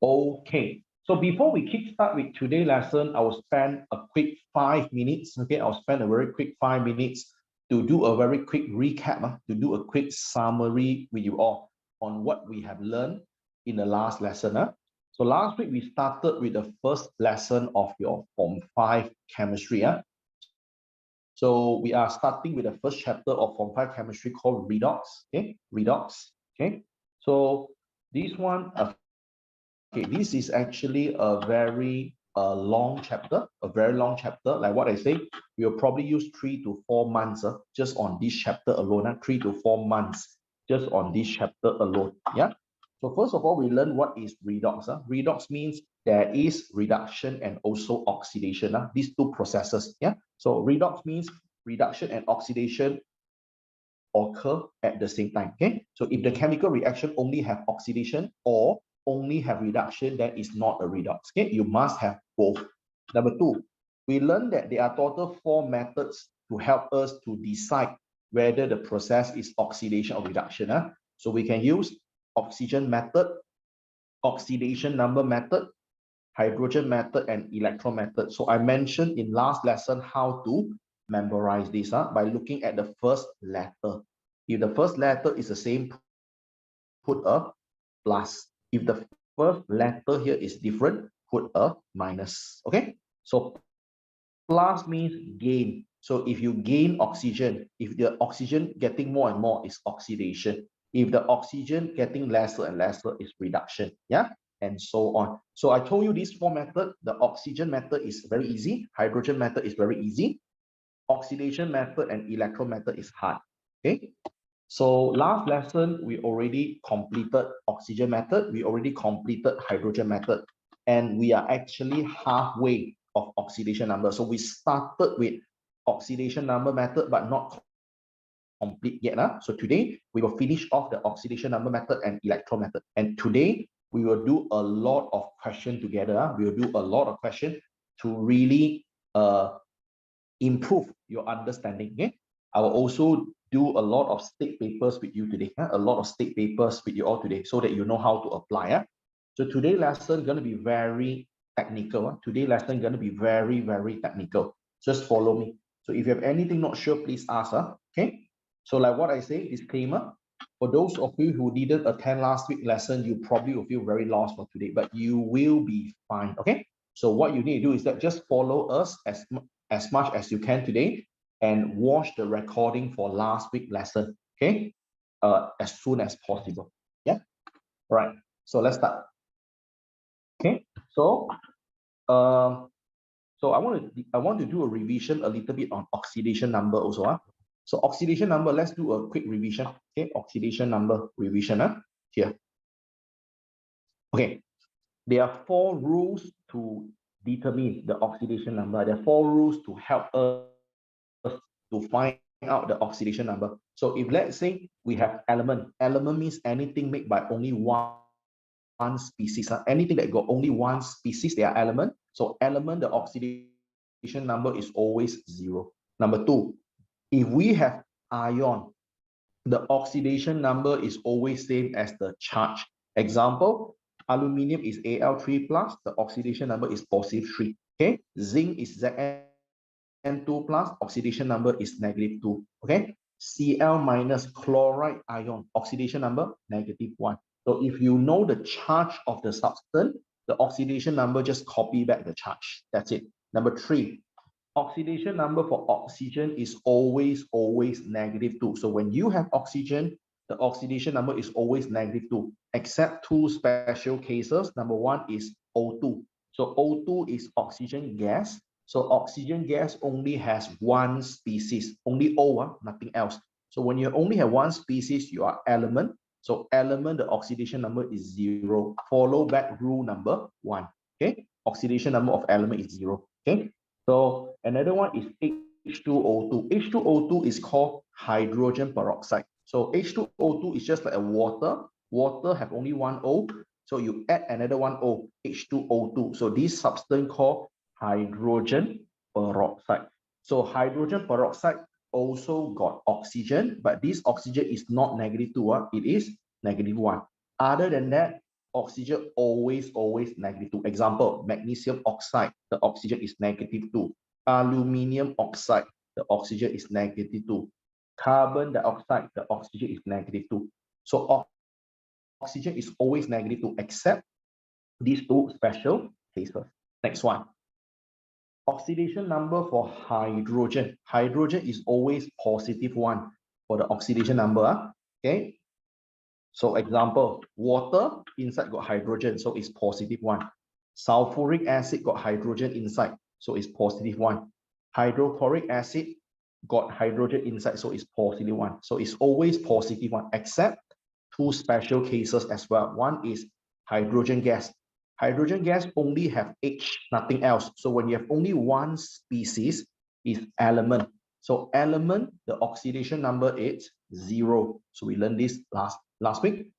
Okay, so before we kickstart with today's lesson, I will spend a quick 5 minutes. Okay, I'll spend a very quick 5 minutes to do a very quick recap, to do a quick summary with you all on what we have learned in the last lesson. So last week we started with the first lesson of your Form 5 chemistry. So we are starting with the first chapter of Form 5 chemistry called Redox. Okay, Redox. Okay, so this one. Okay, this is actually a very long chapter, a very long chapter. Like what I say, we'll probably use 3 to 4 months just on this chapter alone. 3 to 4 months just on this chapter alone. Yeah. So first of all, we learn what is redox. Redox means there is reduction and also oxidation. These two processes. Yeah. So redox means reduction and oxidation occur at the same time. Okay. So if the chemical reaction only have oxidation or only have reduction, that is not a redox. Okay, you must have both. Number two, we learned that there are total 4 methods to help us to decide whether the process is oxidation or reduction. So we can use oxygen method, oxidation number method, hydrogen method, and electron method. So I mentioned in last lesson how to memorize this by looking at the first letter. If the first letter is the same, put a plus. If the first letter here is different, put a minus. Okay, so plus means gain. So if you gain oxygen, if the oxygen getting more and more is oxidation. If the oxygen getting lesser and lesser is reduction. Yeah, and so on. So I told you these 4 methods. The oxygen method is very easy. Hydrogen method is very easy. Oxidation method and electron method is hard. Okay. So last lesson, we already completed oxygen method. We already completed hydrogen method. And we are actually halfway of oxidation number. So we started with oxidation number method, but not complete yet. So today, we will finish off the oxidation number method and electron method. And today, we will do a lot of questions together. We will do a lot of questions to really improve your understanding. Okay? I will also do a lot of state papers with you today, a lot of state papers with you all today, so that you know how to apply. So today's lesson is going to be very technical. Today's lesson is going to be very, very technical. Just follow me. So if you have anything not sure, please ask. Okay. So like what I say, disclaimer. For those of you who didn't attend last week's lesson, you probably will feel very lost for today, but you will be fine. Okay. So what you need to do is that just follow us as much as you can today and watch the recording for last week's lesson, okay? As soon as possible. Yeah. All right. So let's start. Okay. So I want to do a revision a little bit on oxidation number also. So oxidation number, let's do a quick revision. Okay, oxidation number revision here. Okay, there are 4 rules to determine the oxidation number. There are 4 rules to help us to find out the oxidation number. So if let's say we have element means anything made by only one species. Anything that got only one species, they are element. So element, the oxidation number is always 0. Number 2, if we have ion, the oxidation number is always same as the charge. Example, aluminium is Al3+, the oxidation number is positive 3. Okay, zinc is Zn2+, oxidation number is -2. Okay, Cl minus chloride ion, oxidation number -1. So if you know the charge of the substance, the oxidation number, just copy back the charge. That's it. Number 3, oxidation number for oxygen is always -2. So when you have oxygen, the oxidation number is always -2, except 2 special cases. Number 1 is O2. So O2 is oxygen gas. So oxygen gas only has one species, only O, nothing else. So when you only have one species, you are element. So element, the oxidation number is 0. Follow back rule number 1. Okay, oxidation number of element is 0. Okay, so another one is H2O2. H2O2 is called hydrogen peroxide. So H2O2 is just like a water. Water have only one O. So you add another one O, H2O2. So this substance called hydrogen peroxide. So hydrogen peroxide also got oxygen, but this oxygen is not -2. It is -1. Other than that, oxygen always -2. Example, magnesium oxide, the oxygen is -2. Aluminium oxide, the oxygen is -2. Carbon dioxide, the oxygen is -2. So oxygen is always -2 except these two special cases. Next one. Oxidation number for hydrogen. Hydrogen is always +1 for the oxidation number. Okay. So example, water inside got hydrogen, so it's +1. Sulfuric acid got hydrogen inside, so it's +1. Hydrochloric acid got hydrogen inside, so it's +1. So it's always +1, except two special cases as well. One is hydrogen gas. Hydrogen gas only have H, nothing else. So when you have only one species, is element. So element, the oxidation number is 0. So we learned this last week.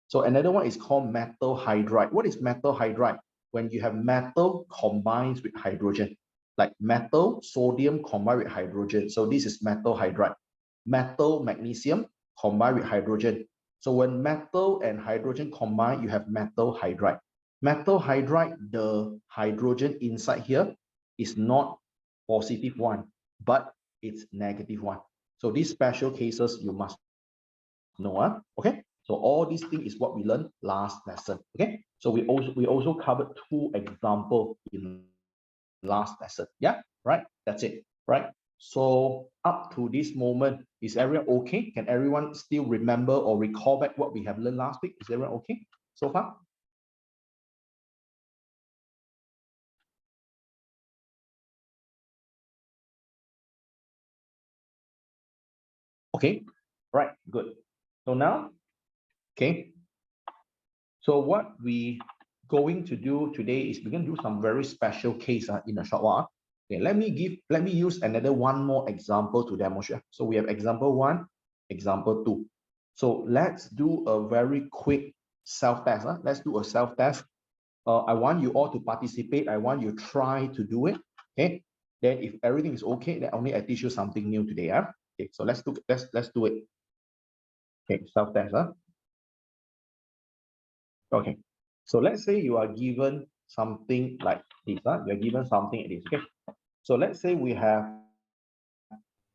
So another one is called metal hydride. What is metal hydride? When you have metal combines with hydrogen, like metal, sodium combined with hydrogen. So this is metal hydride. Metal, magnesium combined with hydrogen. So when metal and hydrogen combine, you have metal hydride. Metal hydride, the hydrogen inside here is not +1, but it's -1. So these special cases you must know. Okay, so all these things is what we learned last lesson. Okay, so we also covered two examples in last lesson. Yeah, right, that's it. Right, so up to this moment, is everyone okay? Can everyone still remember or recall back what we have learned last week? Is everyone okay so far? Okay, right, good. So now, okay, so what we going to do today is we're going to do some very special case in a short while. Okay, let me use another one more example to demonstrate. So we have example 1, example 2. So let's do a very quick self-test. Let's do a self-test. I want you all to participate. I want you try to do it. Okay. Then if everything is okay, then only I teach you something new today. Okay, so let's do it. Okay, self-test. Okay. So let's say you are given something like this. You're given something like this. Okay. So let's say we have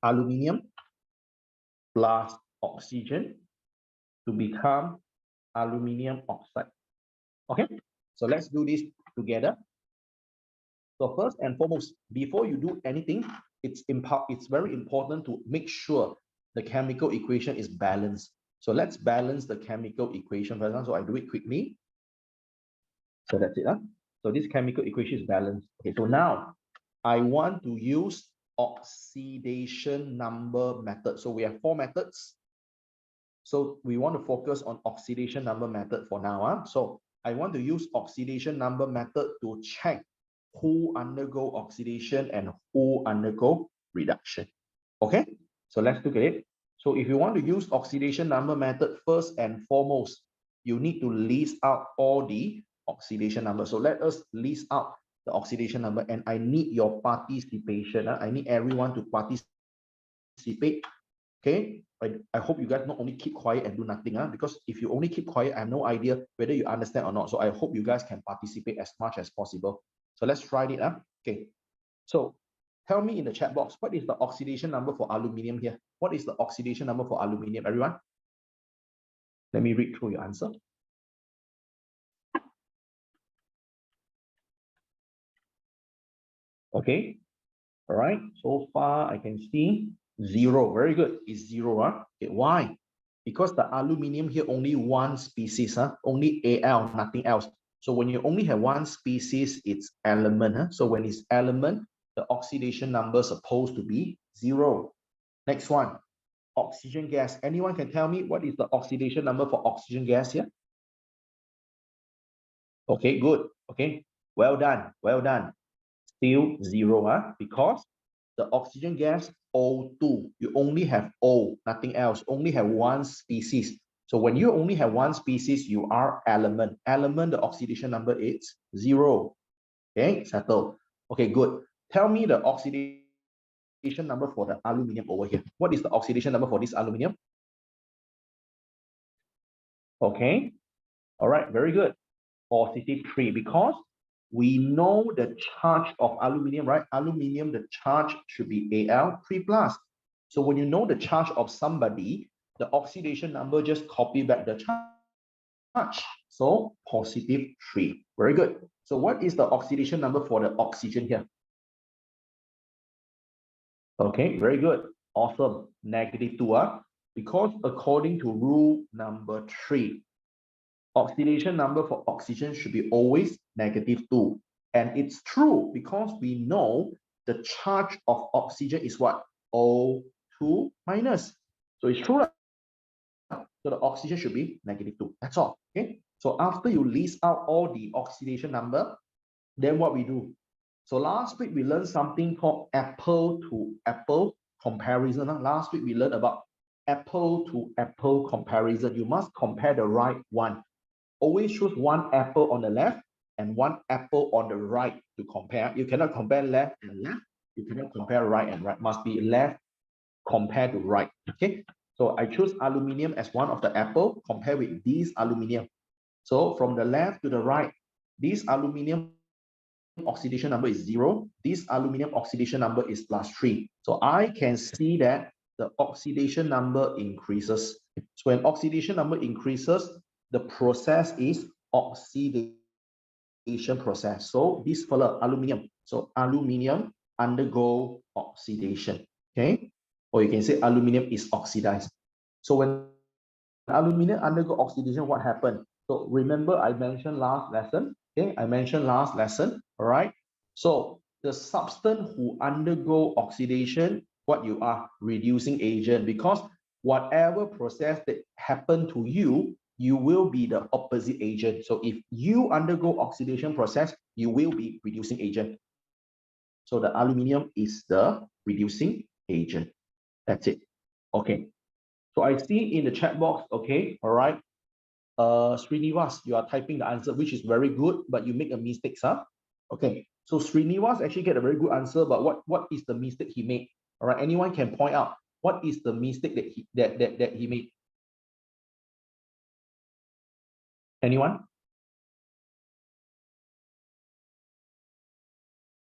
aluminium plus oxygen to become aluminium oxide. Okay. So let's do this together. So first and foremost, before you do anything, it's very important to make sure the chemical equation is balanced. So let's balance the chemical equation first. So I do it quickly. So that's it. So this chemical equation is balanced. Okay, so now I want to use oxidation number method. So we have 4 methods. So we want to focus on oxidation number method for now. So I want to use oxidation number method to check who undergo oxidation and who undergo reduction. Okay, so let's look at it. So if you want to use oxidation number method, first and foremost, you need to list out all the oxidation number. So let us list out the oxidation number, and I need your participation. I need everyone to participate. Okay, I hope you guys not only keep quiet and do nothing, because if you only keep quiet, I have no idea whether you understand or not. So I hope you guys can participate as much as possible. So let's try it. Okay, so tell me in the chat box, what is the oxidation number for aluminium here? What is the oxidation number for aluminium, everyone? Let me read through your answer. Okay, all right, so far I can see 0. Very good, it's 0. Okay, why? Because the aluminium here only one species, only Al, nothing else. So when you only have one species, it's element. So when it's element, the oxidation number is supposed to be 0. Next one, oxygen gas. Anyone can tell me what is the oxidation number for oxygen gas here? Okay, good. Okay, well done, well done. Still 0, because the oxygen gas O2, you only have O, nothing else, only have one species. So when you only have one species, you are element. Element, the oxidation number is 0. Okay, settle. Okay, good. Tell me the oxidation number for the aluminium over here. What is the oxidation number for this aluminium? Okay, all right, very good. positive 3, because we know the charge of aluminium, right? Aluminium, the charge should be Al 3 plus. So when you know the charge of somebody, the oxidation number, just copy back the charge. So positive 3. Very good. So what is the oxidation number for the oxygen here? Okay, very good. Awesome. Negative 2. Because according to rule number 3, oxidation number for oxygen should be always negative 2. And it's true because we know the charge of oxygen is what? O2 minus. So it's true. So the oxygen should be negative 2. That's all. Okay. So after you list out all the oxidation number, then what we do? So last week we learned something called apple to apple comparison. Last week we learned about apple to apple comparison. You must compare the right one. Always choose one apple on the left and one apple on the right to compare. You cannot compare left and left. You cannot compare right and right. Must be left compared to right. Okay. So I choose aluminium as one of the apple, compare with this aluminium. So from the left to the right, this aluminium oxidation number is 0. This aluminium oxidation number is plus 3. So I can see that the oxidation number increases. So when oxidation number increases, the process is oxidation process. So this fellow aluminium. So aluminium undergo oxidation. Okay. Or you can say aluminium is oxidized. So when aluminium undergo oxidation, what happened? So remember I mentioned last lesson. Okay, I mentioned last lesson. All right. So the substance who undergo oxidation, what you are? Reducing agent, because whatever process that happened to you, you will be the opposite agent. So if you undergo oxidation process, you will be reducing agent. So the aluminium is the reducing agent. That's it. Okay. So I see in the chat box, okay, all right. Srinivas, you are typing the answer, which is very good, but you make a mistake, huh? Okay, so Srinivas actually get a very good answer, but what is the mistake he made? All right, anyone can point out what is the mistake that he made? Anyone?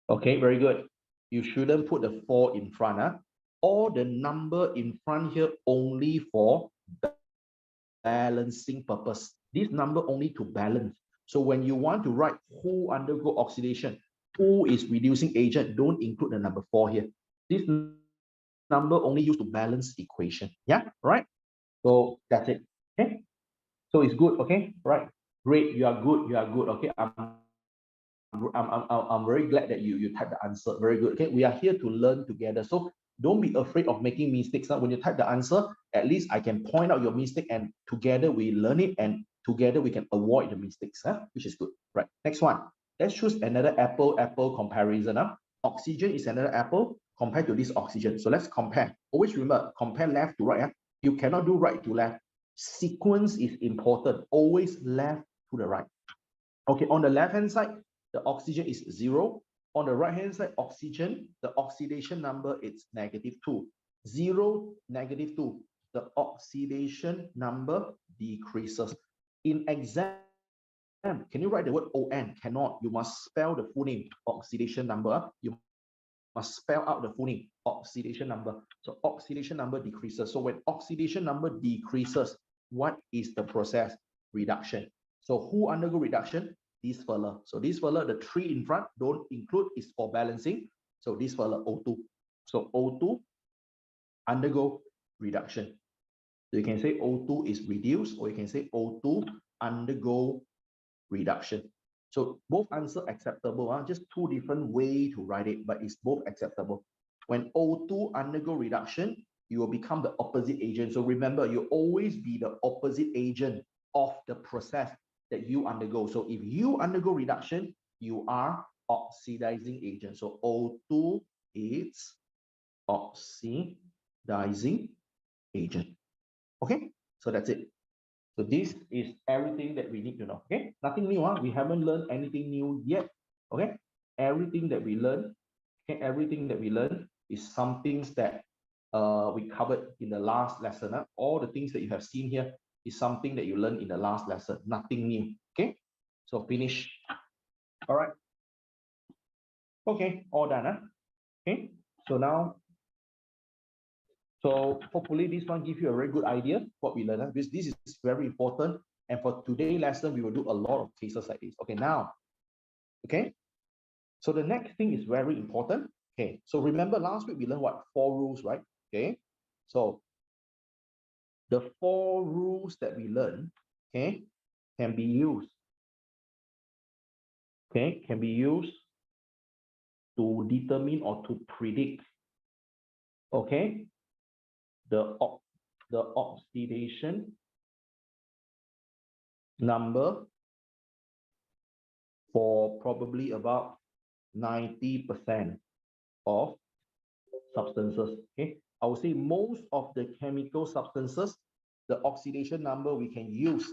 Okay, very good. You shouldn't put the 4 in front, huh? Or the number in front here only for balancing purpose. This number only to balance. So when you want to write who undergo oxidation, who is reducing agent, don't include the number 4 here. This number only used to balance equation. Yeah, right? So that's it. Okay. So it's good. Okay, right? Great. You are good. You are good. Okay. I'm very glad that you typed the answer. Very good. Okay, we are here to learn together. So don't be afraid of making mistakes. When you type the answer, at least I can point out your mistake, and together we learn it, and together we can avoid the mistakes, which is good. Right. Next one. Let's choose another apple comparison. Oxygen is another apple compared to this oxygen. So let's compare. Always remember, compare left to right. You cannot do right to left. Sequence is important. Always left to the right. Okay, on the left-hand side, the oxygen is 0. On the right-hand side, oxygen, the oxidation number is -2. 0, -2. The oxidation number decreases. In exam, can you write the word ON? Cannot. You must spell the full name, oxidation number. You must spell out the full name, oxidation number. So oxidation number decreases. So when oxidation number decreases, what is the process? Reduction. So who undergo reduction? This fella. So this fella, the 3 in front, don't include, is for balancing. So this fella, O2. So O2 undergo reduction. So you can say O2 is reduced, or you can say O2 undergo reduction. So both answer acceptable. Just 2 different way to write it, but it's both acceptable. When O2 undergo reduction, you will become the opposite agent. So remember, you always be the opposite agent of the process that you undergo. So if you undergo reduction, you are oxidizing agent. So O2 is oxidizing agent. Okay, so that's it. So this is everything that we need to know. Okay, nothing new. We haven't learned anything new yet. Okay, everything that we learn, okay, everything that we learn is some things that we covered in the last lesson. All the things that you have seen here is something that you learned in the last lesson. Nothing new. Okay, So finish. All right. Okay, all done. Huh? Okay, so now, so hopefully this one gives you a very good idea what we learned, because this is very important. And for today's lesson, we will do a lot of cases like this. Okay, now, okay, so the next thing is very important. Okay, so remember last week we learned what? 4 rules, right? Okay, so the 4 rules that we learned, okay, can be used, okay, can be used to determine or to predict, okay, the oxidation number for probably about 90% of substances. Okay, I would say most of the chemical substances, the oxidation number, we can use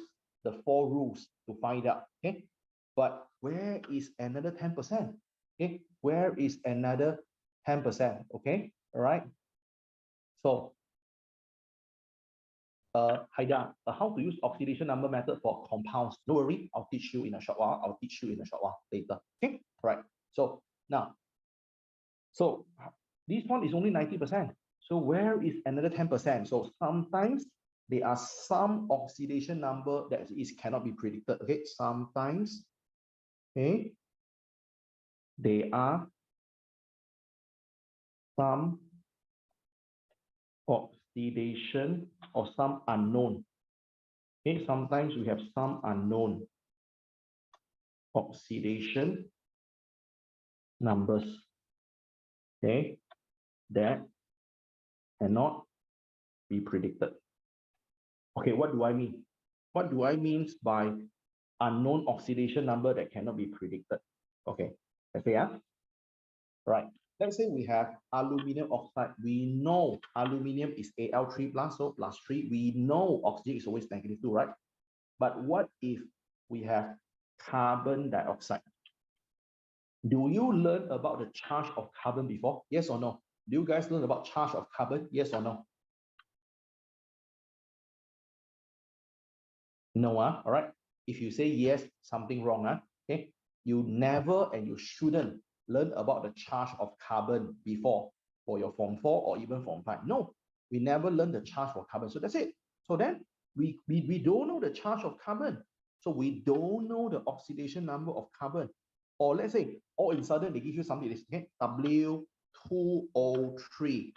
the 4 rules to find out. Okay, but where is another 10%? Okay, where is another 10%? Okay, all right. So Haida, how to use oxidation number method for compounds. Don't worry, I'll teach you in a short while. I'll teach you in a short while later. Okay, right. So now, so this one is only 90%. So where is another 10%? So sometimes there are some oxidation number that is cannot be predicted. Okay, sometimes, okay, there are some oxidation or some unknown. Okay, sometimes we have some unknown oxidation numbers, okay, that cannot be predicted. Okay, what do I mean? What do I mean by unknown oxidation number that cannot be predicted? Okay, let's say, right. Let's say we have aluminum oxide. We know aluminum is Al3 plus, so plus 3. We know oxygen is always -2, right? But what if we have carbon dioxide? Do you learn about the charge of carbon before? Yes or no? Do you guys learn about charge of carbon? Yes or no? No, all right. If you say yes, something wrong, okay. You never and you shouldn't learn about the charge of carbon before for your form 4 or even form 5. No, we never learn the charge for carbon. So that's it. So then we don't know the charge of carbon. So we don't know the oxidation number of carbon. Or let's say, all of a sudden they give you something, okay, W2O3,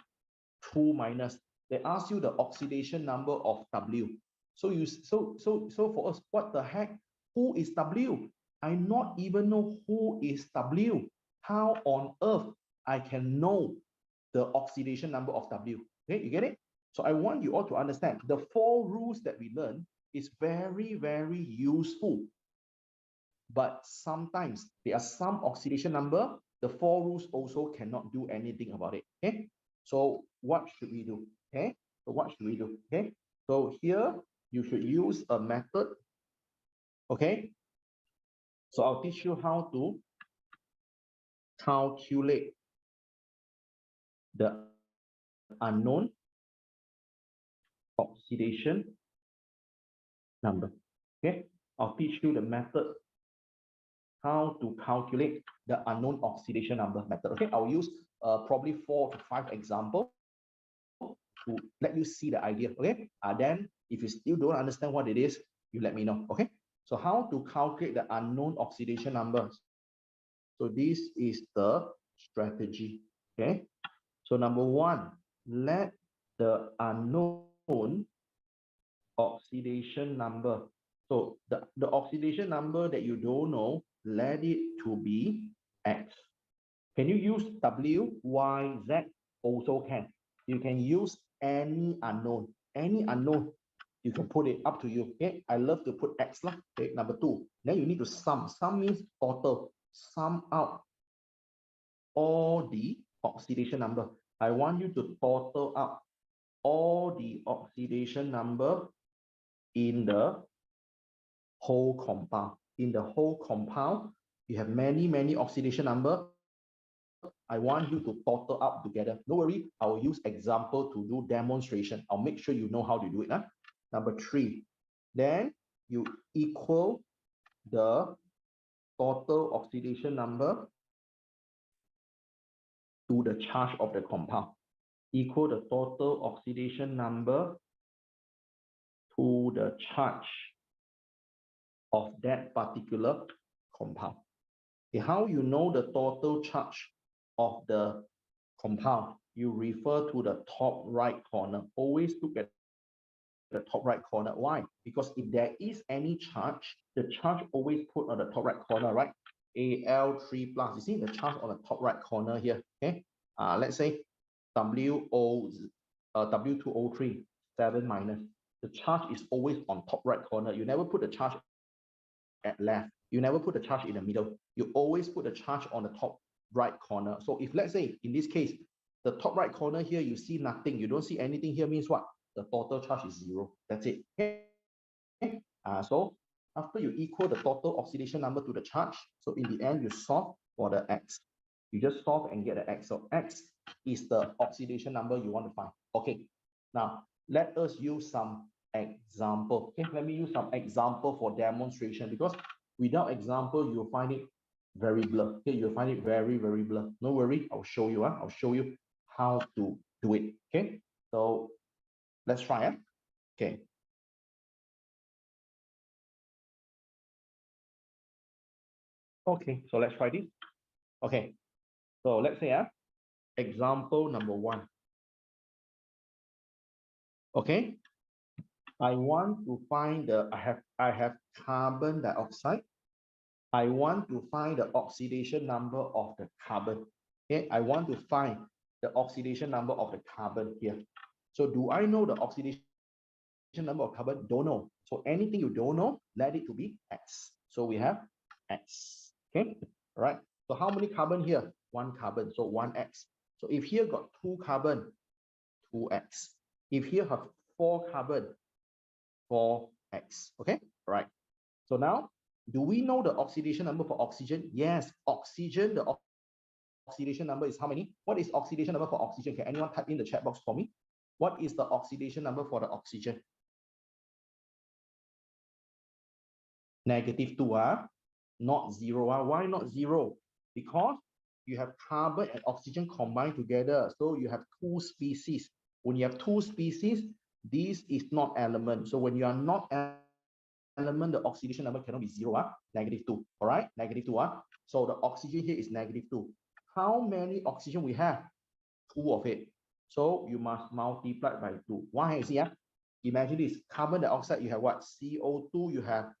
2 minus. They ask you the oxidation number of W. So for us, what the heck? Who is W? I not even know who is W. How on earth I can know the oxidation number of W? Okay, you get it? So I want you all to understand the 4 rules that we learn is very, very useful. But sometimes there are some oxidation number, the 4 rules also cannot do anything about it. Okay, so what should we do? Okay, so what should we do? Okay, so here you should use a method. Okay, so I'll teach you how to calculate the unknown oxidation number. Okay, I'll teach you the method how to calculate the unknown oxidation number method. Okay, I'll use probably 4 to 5 examples to let you see the idea. Okay, then if you still don't understand what it is, you let me know. Okay, so how to calculate the unknown oxidation numbers? So this is the strategy. Okay, so number 1, let the unknown oxidation number. So the oxidation number that you don't know, let it to be X. Can you use W, Y, Z? Also can. You can use any unknown. Any unknown, you can put it up to you. Okay, I love to put X lah. Okay, number 2. Then you need to sum. Sum means total. Sum out all the oxidation number. I want you to total up all the oxidation number in the whole compound. In the whole compound, you have many, many oxidation number. I want you to total up together. Don't worry, I will use example to do demonstration. I'll make sure you know how to do it. Number 3, then you equal the total oxidation number to the charge of the compound, equal the total oxidation number to the charge of that particular compound. Okay, how you know the total charge of the compound? You refer to the top right corner. Always look at the top right corner. Why? Because if there is any charge, the charge always put on the top right corner, right? Al3 plus. You see the charge on the top right corner here. Okay. Let's say W2O3 7 minus. The charge is always on top right corner. You never put the charge at left. You never put the charge in the middle. You always put the charge on the top right corner. So if let's say in this case, the top right corner here, you see nothing, you don't see anything here, means what? The total charge is 0. That's it. Okay. So after you equal the total oxidation number to the charge, so in the end, you solve for the X. You just solve and get the X. So X is the oxidation number you want to find. Okay. Now, let us use some example. Okay, let me use some example for demonstration, because without example, you'll find it very blur. Okay, you'll find it very, very blur. No worry, I'll show you. I'll show you how to do it. Okay, so let's try. Okay. Okay, so let's try this. Okay, so let's say example number 1. Okay, I want to find the I have carbon dioxide. I want to find the oxidation number of the carbon. Okay, I want to find the oxidation number of the carbon here. So do I know the oxidation number of carbon? Don't know. So anything you don't know, let it to be X. So we have X. Okay, all right. So how many carbon here? 1 carbon, so 1X. So if here got 2 carbon, 2X. If here have 4 carbon, 4X. Okay, all right. So now, do we know the oxidation number for oxygen? Yes, oxygen, the oxidation number is how many? What is oxidation number for oxygen? Can anyone type in the chat box for me? What is the oxidation number for the oxygen? -2, not 0. Why not 0? Because you have carbon and oxygen combined together. So you have 2 species. When you have 2 species, this is not element. So when you are not element, the oxidation number cannot be 0, -2. All right, -2. So the oxygen here is -2. How many oxygen we have? 2 of it. So you must multiply by 2. Why is it? Imagine this, carbon dioxide, you have what? CO2, you have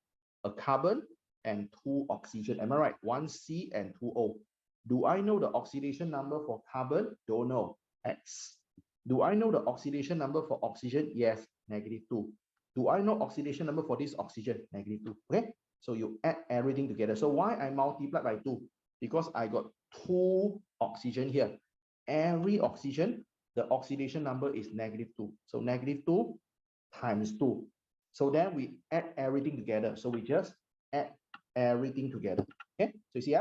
a carbon and 2 oxygen. Am I right? 1 C and 2 O. Do I know the oxidation number for carbon? Don't know. X. Do I know the oxidation number for oxygen? Yes, -2. Do I know oxidation number for this oxygen? -2. Okay, so you add everything together. So why I multiply by 2? Because I got 2 oxygen here. Every oxygen, the oxidation number is -2. So -2 times 2. So then we add everything together. So we just add everything together. Okay, so you see,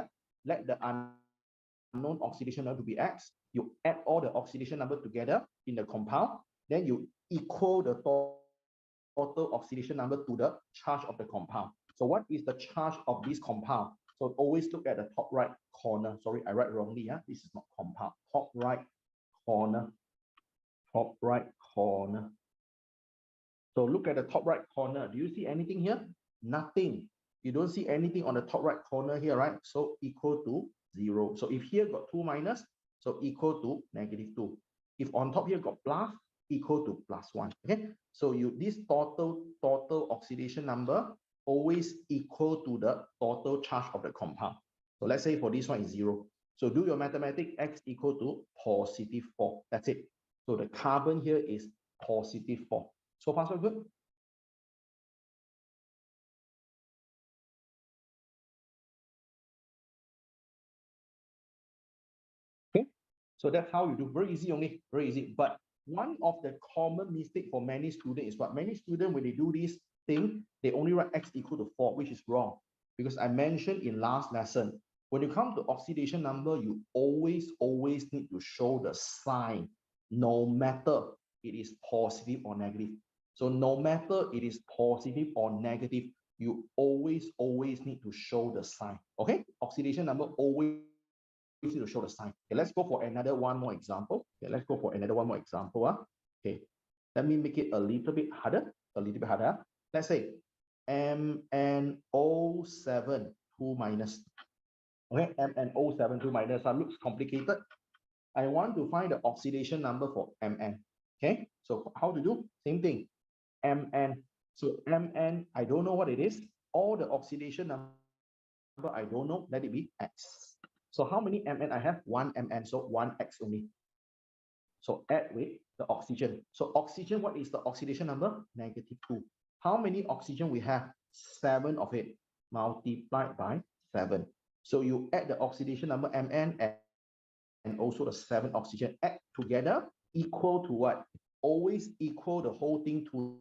let the unknown oxidation number to be X. You add all the oxidation number together in the compound. Then you equal the total oxidation number to the charge of the compound. So what is the charge of this compound? So always look at the top right corner. Sorry, I write wrongly. This is not compound. Top right corner. Top right corner. So look at the top right corner. Do you see anything here? Nothing. You don't see anything on the top right corner here, right? So equal to 0. So if here got 2 minus, so equal to -2. If on top here got plus, equal to +1. Okay. So this total oxidation number always equal to the total charge of the compound. So let's say for this one is 0. So do your mathematics, X equal to +4. That's it. So the carbon here is +4. So far, so good. Okay, so that's how you do. Very easy only, very easy. But one of the common mistake for many students is what? Many students, when they do this thing, they only write X equal to 4, which is wrong. Because I mentioned in last lesson, when you come to oxidation number, you always need to show the sign, no matter it is positive or negative. So no matter it is positive or negative, you always need to show the sign. Okay, oxidation number always need to show the sign. Okay, let's go for another one more example. Okay, let's go for another one more example. Okay, let me make it a little bit harder. Let's say MnO7 2 minus. Okay, MnO7 2 minus. That looks complicated. I want to find the oxidation number for Mn. Okay, so how to do? Same thing. Mn. So Mn, I don't know what it is. All the oxidation number I don't know. Let it be X. So how many Mn I have? 1 Mn. So 1X only. So add with the oxygen. So oxygen, what is the oxidation number? -2. How many oxygen we have? 7 of it multiplied by 7. So you add the oxidation number Mn and also the 7 oxygen, add together, equal to what? Always equal the whole thing to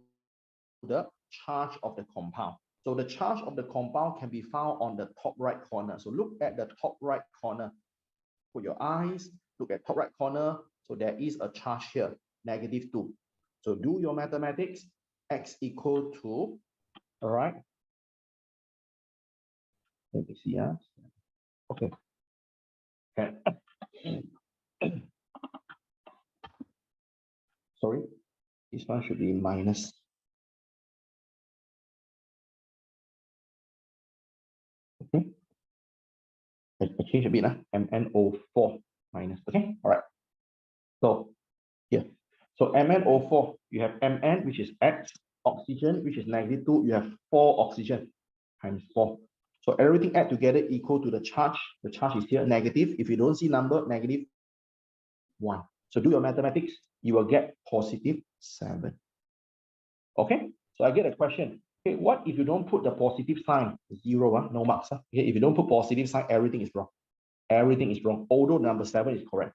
the charge of the compound. So the charge of the compound can be found on the top right corner. So look at the top right corner. Put your eyes, look at top right corner. So there is a charge here, -2. So do your mathematics, X equal to, all right. Let me see. Okay. Sorry, this one should be minus. Okay. I change a bit, MnO4 minus. Okay, all right. So here, so MnO4, you have Mn, which is X, oxygen, which is -2. You have 4 oxygen times 4. So everything add together equal to the charge. The charge is here negative. If you don't see number, -1. So do your mathematics, you will get +7. Okay, so I get a question. Okay, what if you don't put the positive sign? 0, no marks. Okay, if you don't put positive sign, everything is wrong. Everything is wrong. Although number 7 is correct,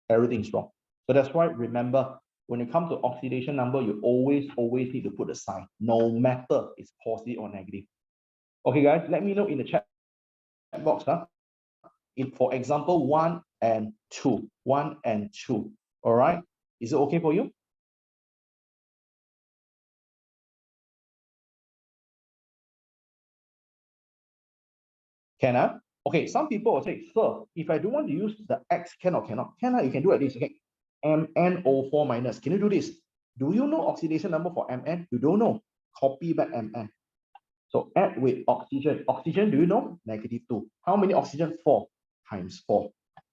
everything is wrong. So that's why, remember, when it comes to oxidation number, you always need to put a sign, no matter it's positive or negative. Okay, guys, let me know in the chat box. For example, 1 and 2. 1 and 2. All right. Is it okay for you? Can Okay, some people will say, sir, if I don't want to use the X, can or cannot? Can you can do like this, okay? MnO4 minus. Can you do this? Do you know oxidation number for Mn? You don't know. Copy back Mn. So add with oxygen. Oxygen, do you know? -2. How many oxygen? 4 times 4.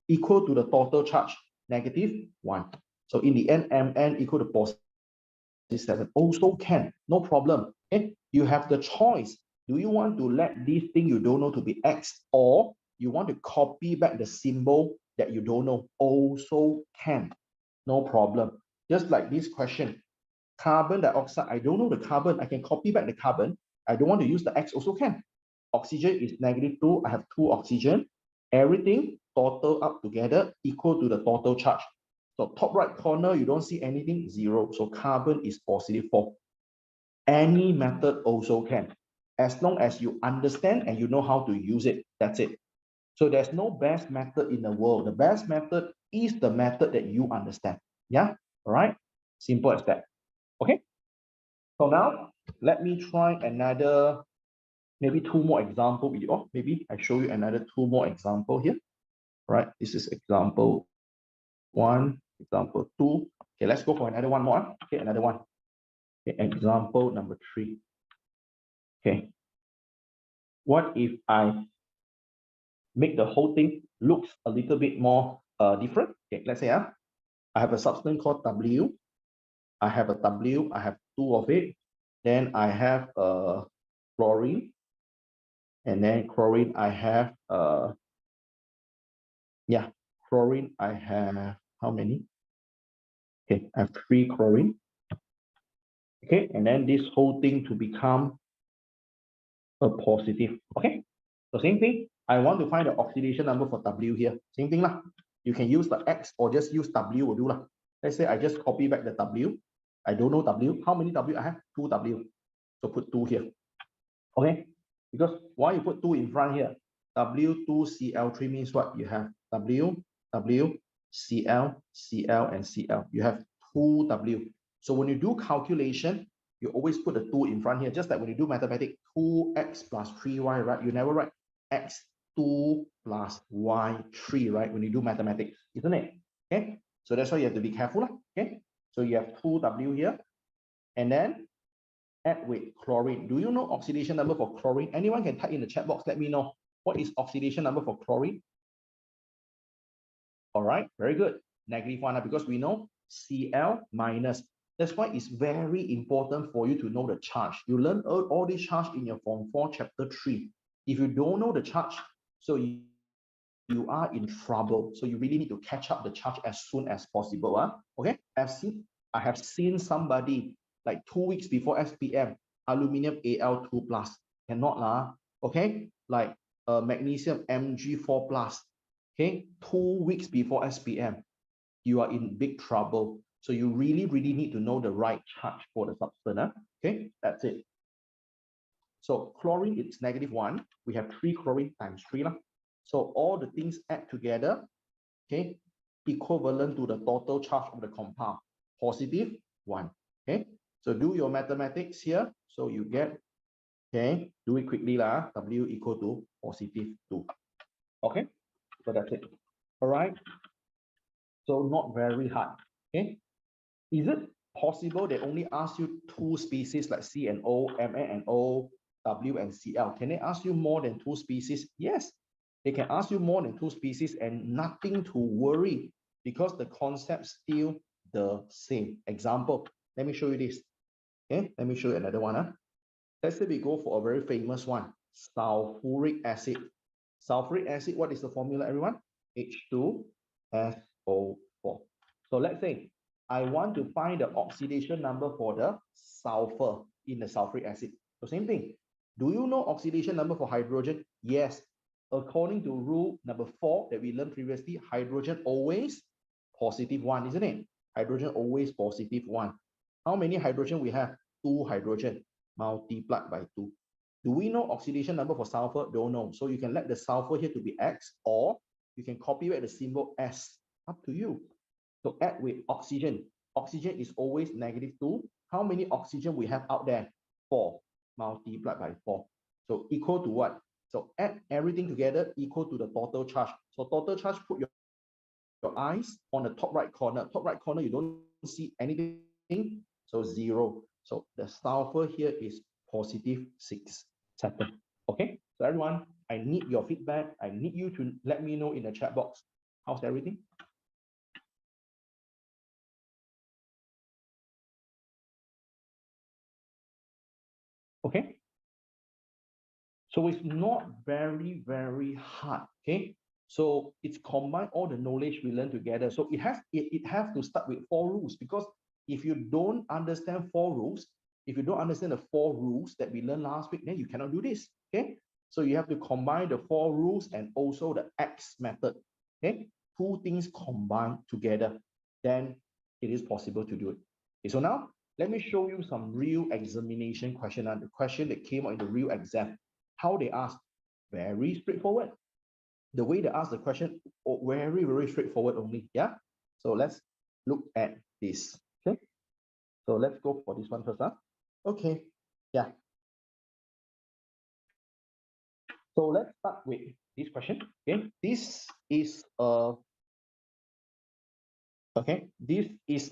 Equal to the total charge, -1. So in the end, Mn equal to +7. Also can, no problem. Okay? You have the choice. Do you want to let this thing you don't know to be X, or you want to copy back the symbol that you don't know? Also can, no problem. Just like this question, carbon dioxide, I don't know the carbon, I can copy back the carbon. I don't want to use the X, also can. Oxygen is -2, I have 2 oxygen. Everything total up together equal to the total charge. So top right corner, you don't see anything, 0. So carbon is +4. Any method also can, as long as you understand and you know how to use it. That's it. So there's no best method in the world. The best method is the method that you understand. Yeah, all right, simple as that. Okay, so now let me try another, maybe 2 more example with you. Oh, maybe I show you another 2 more example here. Right, this is example 1, example 2. Okay, let's go for another one more. Okay, another one. Okay, example number 3. Okay, what if I make the whole thing looks a little bit more different? Okay, let's say I have a substance called W. I have a W, I have 2 of it. Then I have chlorine. And then chlorine, I have chlorine, I have how many? Okay, I have 3 chlorine. Okay, and then this whole thing to become a positive. Okay, so same thing. I want to find the oxidation number for W here. Same thing lah. You can use the X or just use W will do lah. Let's say I just copy back the W. I don't know W. How many W I have? 2 W. So put 2 here. Okay, because why you put 2 in front here? W2Cl3 means what? You have W, W, Cl, Cl, and Cl. You have 2 W. So when you do calculation, you always put the 2 in front here, just like when you do mathematics, 2x plus 3y, right? You never write x 2 plus y 3, right? When you do mathematics, isn't it? Okay, so that's why you have to be careful, okay? So you have 2w here, and then add with chlorine. Do you know oxidation number for chlorine? Anyone can type in the chat box, let me know. What is oxidation number for chlorine? All right, very good. -1, because we know Cl minus. That's why it's very important for you to know the charge. You learn all these charge in your Form 4 Chapter 3. If you don't know the charge, so you are in trouble. So you really need to catch up the charge as soon as possible. Okay, I have seen somebody like 2 weeks before SPM, aluminium Al2 plus, cannot lah. Okay, like magnesium Mg4 plus. Okay, 2 weeks before SPM, you are in big trouble. So you really need to know the right charge for the substance. Okay, that's it. So chlorine, it's -1. We have 3 chlorine times 3 lah. So all the things add together, okay, equivalent to the total charge of the compound, +1. Okay, so do your mathematics here. So you get, okay, do it quickly lah. W equal to +2. Okay, so that's it. All right. So not very hard. Okay, is it possible they only ask you 2 species like C and O, Ma and O, W and Cl? Can they ask you more than 2 species? Yes, they can ask you more than 2 species, and nothing to worry because the concept's still the same. Example, let me show you this. Okay, let me show you another one. Let's say we go for a very famous one, sulfuric acid. Sulfuric acid, what is the formula, everyone? H2SO4. So let's say I want to find the oxidation number for the sulfur in the sulfuric acid. So same thing. Do you know oxidation number for hydrogen? Yes. According to rule number 4 that we learned previously, hydrogen always +1, isn't it? Hydrogen always +1. How many hydrogen we have? 2 hydrogen multiplied by 2. Do we know oxidation number for sulfur? Don't know. So you can let the sulfur here to be X, or you can copyright the symbol S. Up to you. So add with oxygen. Oxygen is always -2. How many oxygen we have out there? 4 multiplied by 4. So equal to what? So add everything together equal to the total charge. So total charge, put your eyes on the top right corner. Top right corner, you don't see anything. So 0. So the sulfur here is +6 second. Okay, so everyone, I need your feedback. I need you to let me know in the chat box. How's everything? Okay, so it's not very hard. Okay, so it's combine all the knowledge we learn together. So it has to start with 4 rules, because if you don't understand 4 rules, if you don't understand the 4 rules that we learned last week, then you cannot do this. Okay, so you have to combine the 4 rules and also the X method. Okay, 2 things combined together, then it is possible to do it. Okay, so now let me show you some real examination question, and the question that came out in the real exam. How they ask? Very straightforward. The way they ask the question, very straightforward only. Yeah. So let's look at this. Okay. So let's go for this one first. Okay. Yeah. So let's start with this question. Okay. This is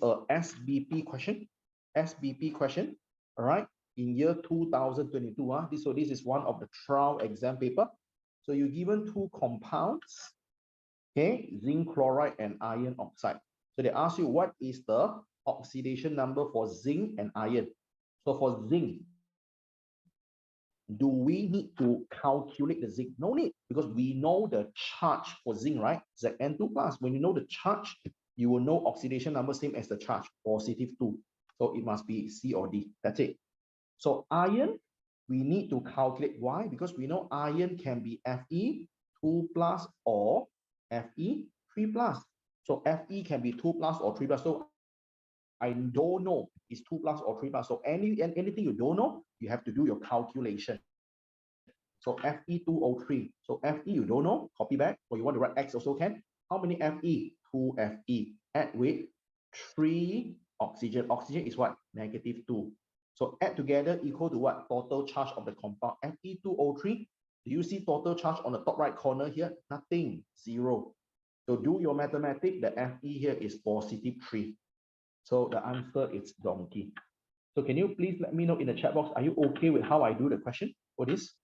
a SBP question. SBP question. All right. In year 2022. This is one of the trial exam paper. So you're given 2 compounds, okay, zinc chloride and iron oxide. So they ask you what is the oxidation number for zinc and iron. So for zinc, do we need to calculate the zinc? No need, because we know the charge for zinc, right? Zn2 plus. When you know the charge, you will know oxidation number same as the charge, +2. So it must be C or D. That's it. So iron, we need to calculate. Why? Because we know iron can be Fe2 plus or Fe3 plus. So Fe can be 2 plus or 3 plus. So I don't know it's 2 plus or 3 plus. So anything you don't know, you have to do your calculation. So Fe2O3. So Fe you don't know, copy back, or you want to write X also can. How many Fe? 2 Fe. Add with 3 oxygen. Oxygen is what? -2. So add together equal to what? Total charge of the compound, Fe2O3. Do you see total charge on the top right corner here? Nothing, 0. So do your mathematics, the Fe here is positive 3. So the answer is donkey. So can you please let me know in the chat box, are you okay with how I do the question for this?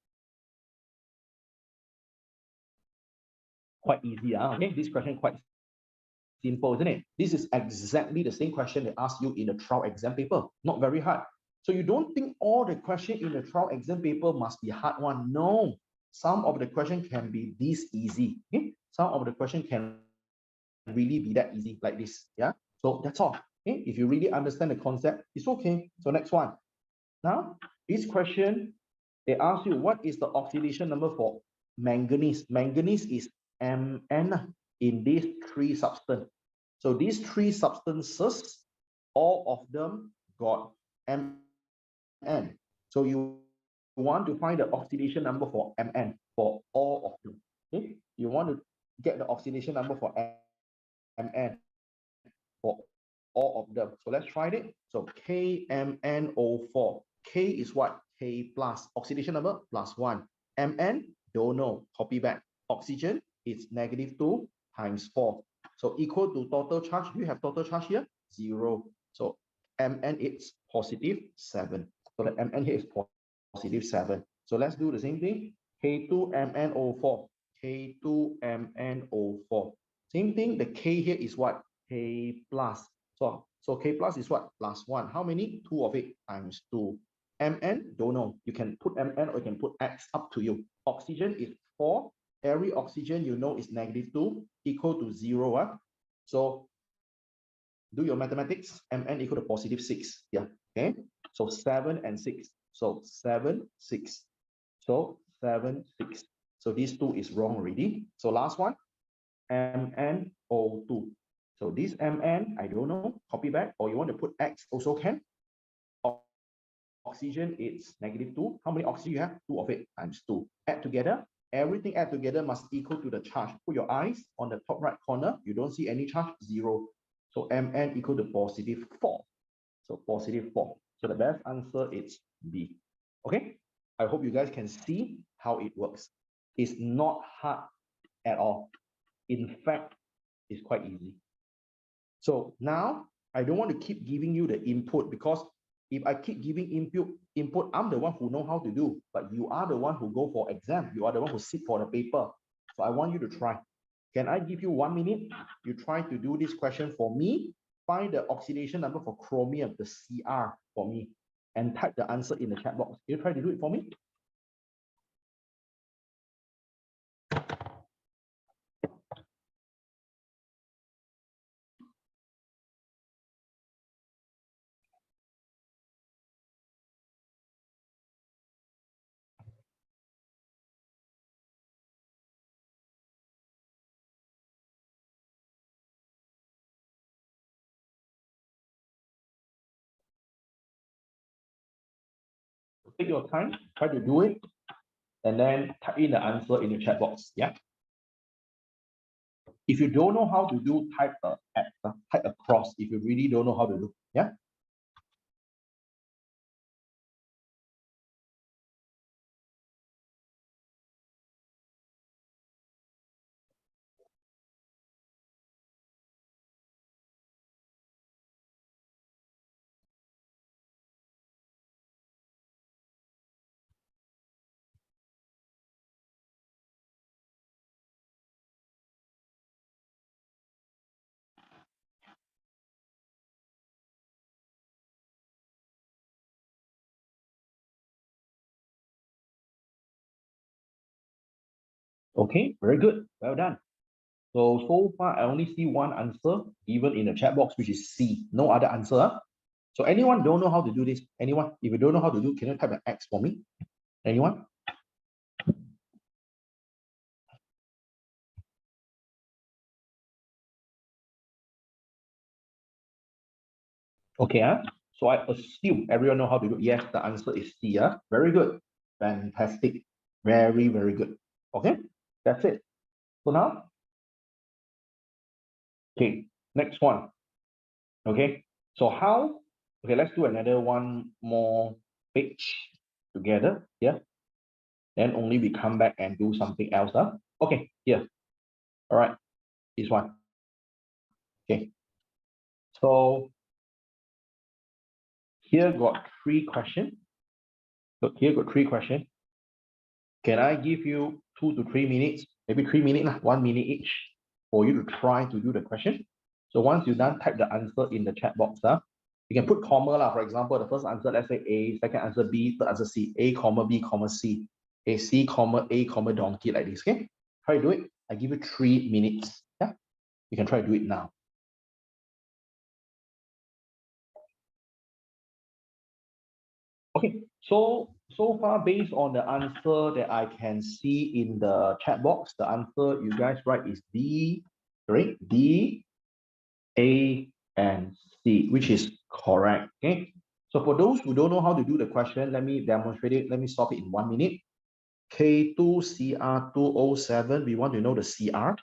Quite easy, okay? This question quite simple, isn't it? This is exactly the same question they ask you in the trial exam paper. Not very hard. So you don't think all the question in the trial exam paper must be hard one. No. Some of the question can be this easy. Okay? Some of the question can really be that easy like this. Yeah. So that's all. Okay? If you really understand the concept, it's okay. So next one. Now, this question, they ask you what is the oxidation number for manganese? Manganese is Mn in these 3 substances. So these 3 substances, all of them got Mn. So you want to find the oxidation number for Mn for all of them. Okay? You want to get the oxidation number for Mn for all of them. So let's try it. So KMnO4. K is what? K plus. Oxidation number +1. Mn, don't know. Copy back. Oxygen is -2 times 4. So equal to total charge. Do you have total charge here? 0. So Mn is +7. So the Mn here is +7. So let's do the same thing. K2MnO4. K2MnO4. Same thing. The K here is what? K plus. So K plus is what? +1. How many? 2 of it times 2. Mn, don't know. You can put Mn or you can put X, up to you. Oxygen is 4. Every oxygen you know is -2 equal to 0. So do your mathematics. Mn equal to +6. Yeah. Okay. So 7 and 6. So 7, 6. So 7, 6. So these 2 is wrong already. So last one, MnO2. So this Mn, I don't know, copy back, or you want to put X also can. Oxygen is -2. How many oxygen you have? 2 of it times 2. Add together. Everything add together must equal to the charge. Put your eyes on the top right corner. You don't see any charge, 0. So Mn equal to +4. So +4. So the best answer is B. Okay? I hope you guys can see how it works. It's not hard at all. In fact, it's quite easy. So now I don't want to keep giving you the input, because if I keep giving input, I'm the one who know how to do, but you are the one who go for exam. You are the one who sit for the paper. So I want you to try. Can I give you 1 minute? You try to do this question for me. Find the oxidation number for chromium, the Cr, for me, and type the answer in the chat box. Can you try to do it for me? Take your time, try to do it, and then type in the answer in the chat box. Yeah. If you don't know how to do, type a cross if you really don't know how to do. Yeah. Okay, very good. Well done. So far, I only see one answer given in the chat box, which is C. No other answer. So anyone don't know how to do this? Anyone? If you don't know how to do, can you type an X for me? Anyone? Okay. So I assume everyone know how to do. Yes, the answer is C. Very good. Fantastic. Very, very good. Okay, that's it. So now, okay, next one. Okay, so how Okay, let's do another one more page together. Yeah. Then only we come back and do something else. Huh? Okay, here. All right, this one. Okay. So here got 3 questions. Look, here got 3 questions. Can I give you 2 to 3 minutes, maybe 3 minutes, 1 minute each, for you to try to do the question? So once you're done, type the answer in the chat box. You can put comma lah. For example, the first answer, let's say A, second answer B, third answer C, A, comma B, comma C, A, C, comma A, comma donkey, like this. Okay, try to do it. I give you 3 minutes. Yeah, you can try to do it now. Okay, so far, based on the answer that I can see in the chat box, the answer you guys write is D, right? D, A, and C, which is correct. Okay, so for those who don't know how to do the question, let me demonstrate it. Let me solve it in 1 minute. K2Cr2O7, we want to know the Cr.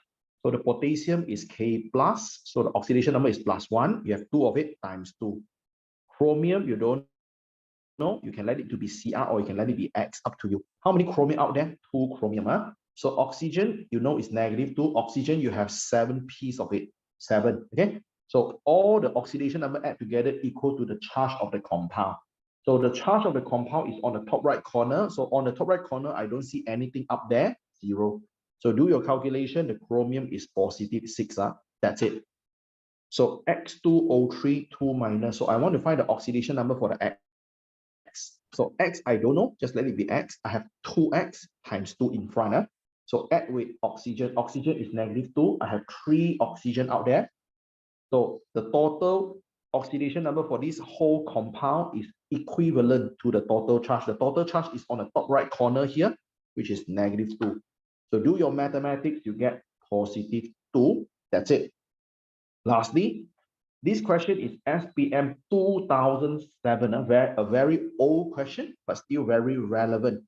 So the potassium is K plus, so the oxidation number is +1. You have 2 of it times 2. Chromium, you don't know, you can let it to be Cr or you can let it be X, up to you. How many chromium out there? 2 chromium. Huh? So oxygen, you know, is -2. Oxygen, you have 7 pieces of it. 7. Okay. So all the oxidation number add together equal to the charge of the compound. So the charge of the compound is on the top right corner. So on the top right corner, I don't see anything up there. 0. So do your calculation. The chromium is +6. That's it. So X2O3, 2 minus. So I want to find the oxidation number for the X. So X, I don't know, just let it be X. I have 2X times 2 in front. So add with oxygen. Oxygen is -2. I have 3 oxygen out there. So the total oxidation number for this whole compound is equivalent to the total charge. The total charge is on the top right corner here, which is -2. So do your mathematics, you get +2. That's it. Lastly, this question is SPM 2007, a very old question, but still very relevant.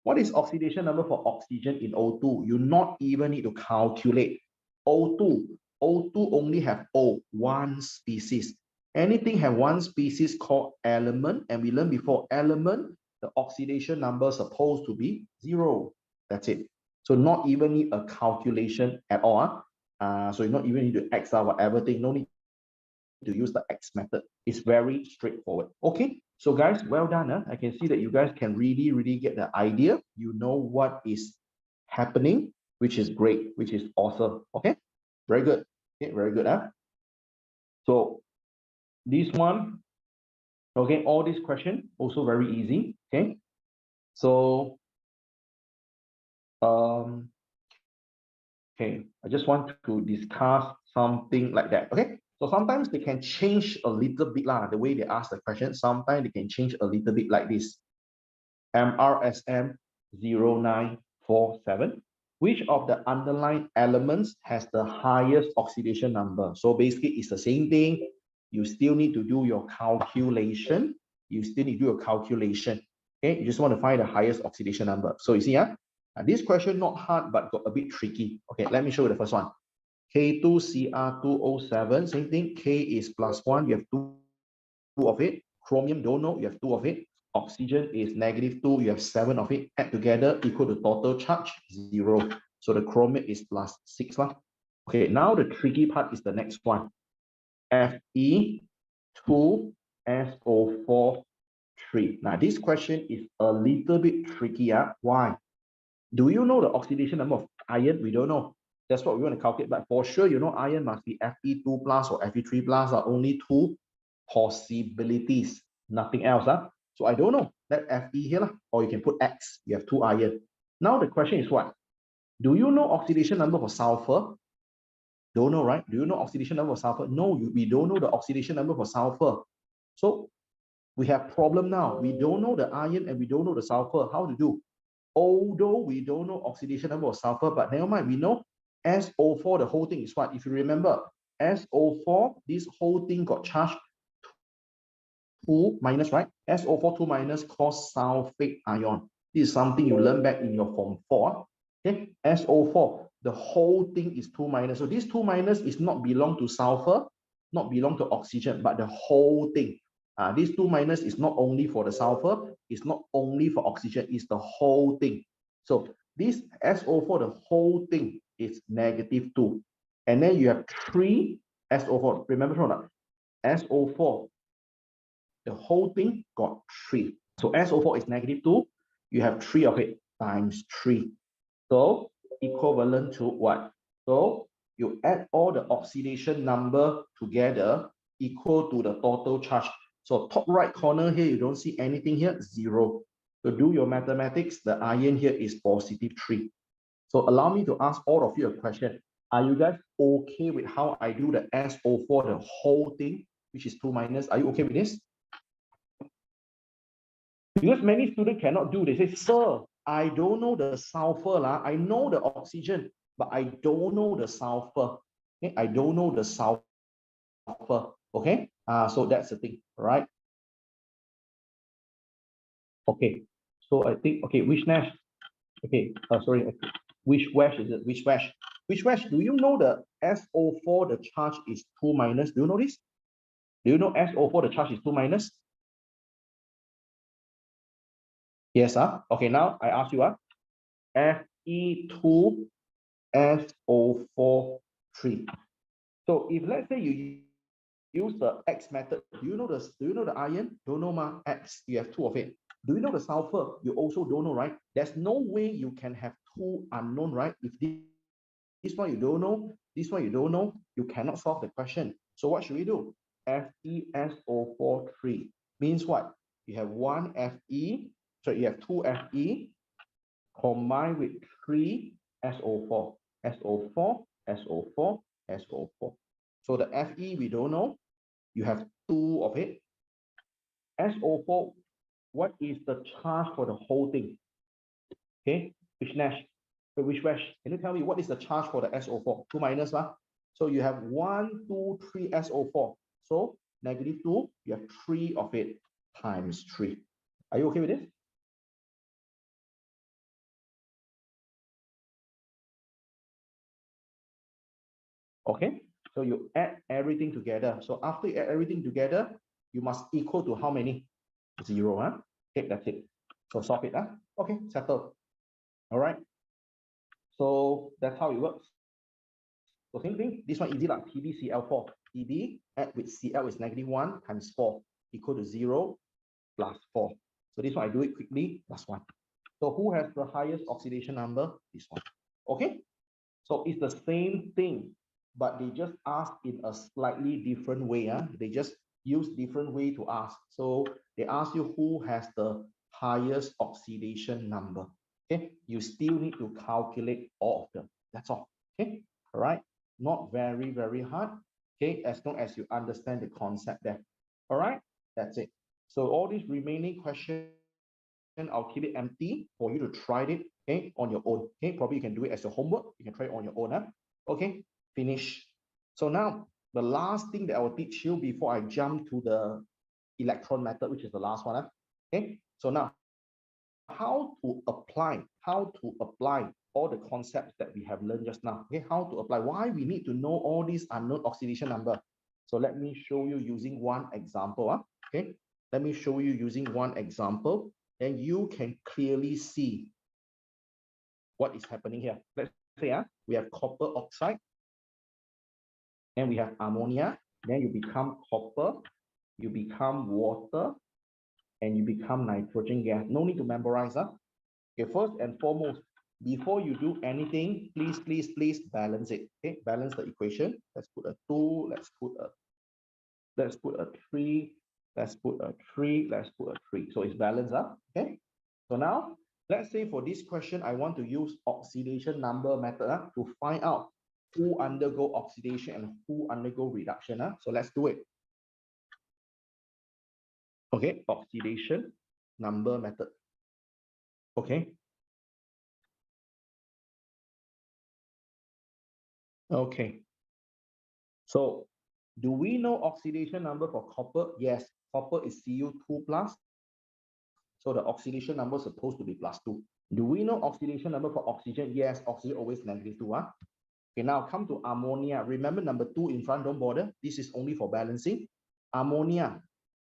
What is oxidation number for oxygen in O2? You not even need to calculate. O2 only have O, one species. Anything have one species called element, and we learned before element, the oxidation number is supposed to be 0. That's it. So not even need a calculation at all. So you not even need to X out whatever thing, no need to use the X method. It's very straightforward. Okay, so guys, well done. I can see that you guys can really get the idea. You know what is happening, which is great, which is awesome. Okay, very good. Okay, very good. So this one, okay, all these questions also very easy. Okay, so okay, I just want to discuss something like that. Okay, so sometimes they can change a little bit lah, the way they ask the question. Sometimes they can change a little bit like this. MRSM 0947. Which of the underlying elements has the highest oxidation number? So basically, it's the same thing. You still need to do your calculation. Okay, you just want to find the highest oxidation number. So you see, this question not hard, but got a bit tricky. Okay, let me show you the first one. K2Cr2O7, same thing. K is +1, you have 2 of it. Chromium, don't know, you have 2 of it. Oxygen is -2, you have 7 of it. Add together equal to total charge 0. So the chromium is +6 lah. Okay, now the tricky part is the next one. Fe2SO4 3. Now this question is a little bit tricky. Why? Do you know the oxidation number of iron? We don't know. That's what we want to calculate. But for sure, you know iron must be Fe2 plus or Fe3 plus. Are only 2 possibilities, nothing else. So I don't know. Let Fe here, or you can put X. You have 2 iron. Now the question is what? Do you know oxidation number for sulfur? Don't know, right? Do you know oxidation number for sulfur? No, we don't know the oxidation number for sulfur. So we have problem now. We don't know the iron and we don't know the sulfur. How to do? Although we don't know oxidation number of sulfur, but never mind, we know SO4, the whole thing is what? If you remember, SO4, this whole thing got charged 2 minus, right? SO4 2 minus cause sulfate ion. This is something you learn back in your form 4. Okay, SO4, the whole thing is 2 minus. So this 2 minus is not belong to sulfur, not belong to oxygen, but the whole thing. This 2 minus is not only for the sulfur, it's not only for oxygen, it's the whole thing. So this SO4, the whole thing is -2. And then you have 3 SO4. Remember from that, SO4, the whole thing got 3. So SO4 is -2. You have 3 of it times 3. So equivalent to what? So you add all the oxidation number together equal to the total charge. So top right corner here, you don't see anything here, 0. So do your mathematics, the iron here is +3. So allow me to ask all of you a question. Are you guys okay with how I do the SO4, the whole thing, which is 2 minus? Are you okay with this? Because many students cannot do. They say, sir, I don't know the sulfur. I know the oxygen, but I don't know the sulfur. Okay? I don't know the sulfur. Okay? So that's the thing, right? Okay. So I think, okay, which Nash? Okay, sorry. Okay. Which Wash is it? Which Wash? Which Wash? Do you know the SO4, the charge is 2 minus? Do you know this? Do you know SO4, the charge is 2 minus? Yes, okay, now I ask you, Fe2 SO4 3. So if let's say you use the X method, do you know the iron? Don't know ma, X, you have 2 of it. Do you know the sulfur? You also don't know, right? There's no way you can have 2 unknown, right? If this one you don't know, this one you don't know, you cannot solve the question. So what should we do? FeSO4 3 means what? You have 1 Fe, so you have 2 Fe combined with 3 SO4, SO4, SO4, SO4. So the Fe we don't know. You have 2 of it. SO4, what is the charge for the whole thing? Okay, which Nash? Which Wash? Can you tell me what is the charge for the SO4? 2 minus, so you have 1, 2, 3 SO4. So -2, you have 3 of it times 3. Are you okay with this? Okay, so you add everything together. So after you add everything together, you must equal to how many? 0, Okay, that's it. So solve it, Okay, settle. All right. So that's how it works. So same thing, this one easy like TbCl4. Tb add with Cl is -1 times 4 equal to 0 plus 4. So this one I do it quickly, +1. So who has the highest oxidation number? This one. Okay. So it's the same thing, but they just ask in a slightly different way. They just use different way to ask. So they ask you who has the highest oxidation number. Okay, you still need to calculate all of them. That's all. Okay, all right. Not very, very hard. Okay, as long as you understand the concept there. All right, that's it. So all these remaining questions, I'll keep it empty for you to try it, okay, on your own. Okay, probably you can do it as your homework. You can try it on your own. Okay, finish. So now the last thing that I will teach you before I jump to the electron method, which is the last one. Okay, so now how to apply all the concepts that we have learned just now. Okay, how to apply, why we need to know all these unknown oxidation number. So let me show you using one example. Okay, let me show you using one example, and you can clearly see what is happening here. Let's say we have copper oxide, and we have ammonia, then you become copper, you become water, and you become nitrogen gas. No need to memorize. Okay, first and foremost, before you do anything, please balance it. Okay, balance the equation. Let's put a 2, let's put a 3, let's put a 3, let's put a 3. So it's balanced. Okay, so now let's say for this question, I want to use oxidation number method to find out who undergo oxidation and who undergo reduction. So let's do it. Okay, oxidation number method. Okay. Okay. So do we know oxidation number for copper? Yes, copper is Cu2 plus. So the oxidation number is supposed to be +2. Do we know oxidation number for oxygen? Yes, oxygen always -2. Okay, now come to ammonia. Remember number 2 in front, don't bother. This is only for balancing. Ammonia.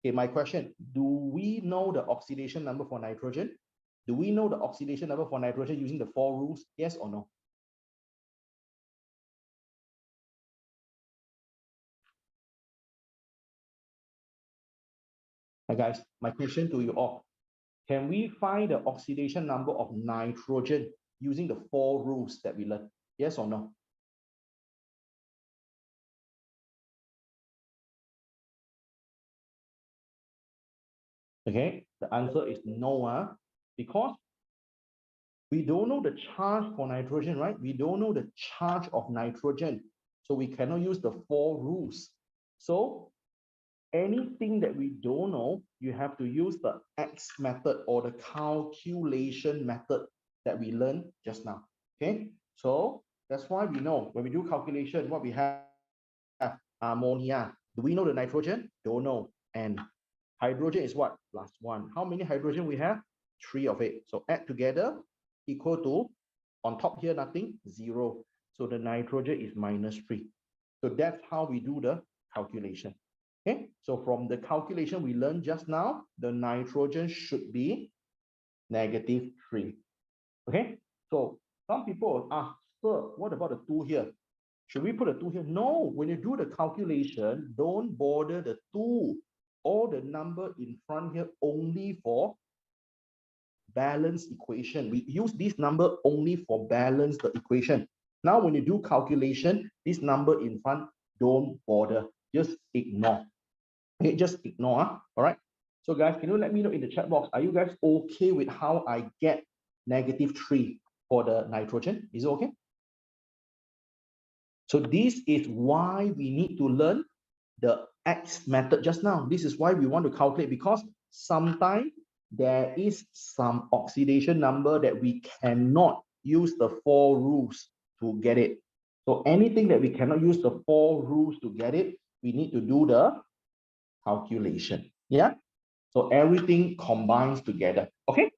Okay, my question, do we know the oxidation number for nitrogen? Do we know the oxidation number for nitrogen using the 4 rules? Yes or no? Hi guys, my question to you all, can we find the oxidation number of nitrogen using the 4 rules that we learned? Yes or no? Okay, the answer is no, because we don't know the charge for nitrogen, right? We don't know the charge of nitrogen. So we cannot use the 4 rules. So anything that we don't know, you have to use the X method or the calculation method that we learned just now. Okay, so that's why we know when we do calculation, what we have ammonia. Do we know the nitrogen? Don't know. And hydrogen is what? Plus 1. How many hydrogen we have? 3 of it. So add together equal to, on top here, nothing, 0. So the nitrogen is minus 3. So that's how we do the calculation. Okay, so from the calculation we learned just now, the nitrogen should be negative 3. Okay, so some people ask, sir, what about the 2 here? Should we put a 2 here? No, when you do the calculation, don't bother the 2. All the number in front here only for balance equation. We use this number only for balance the equation. Now, when you do calculation, this number in front, don't bother. Just ignore. Okay, just ignore. All right. So guys, can you let me know in the chat box, are you guys okay with how I get negative 3 for the nitrogen? Is it okay? So this is why we need to learn the X method just now. This is why we want to calculate, because sometimes there is some oxidation number that we cannot use the 4 rules to get it. So anything that we cannot use the 4 rules to get it, we need to do the calculation. Yeah. So everything combines together. Okay.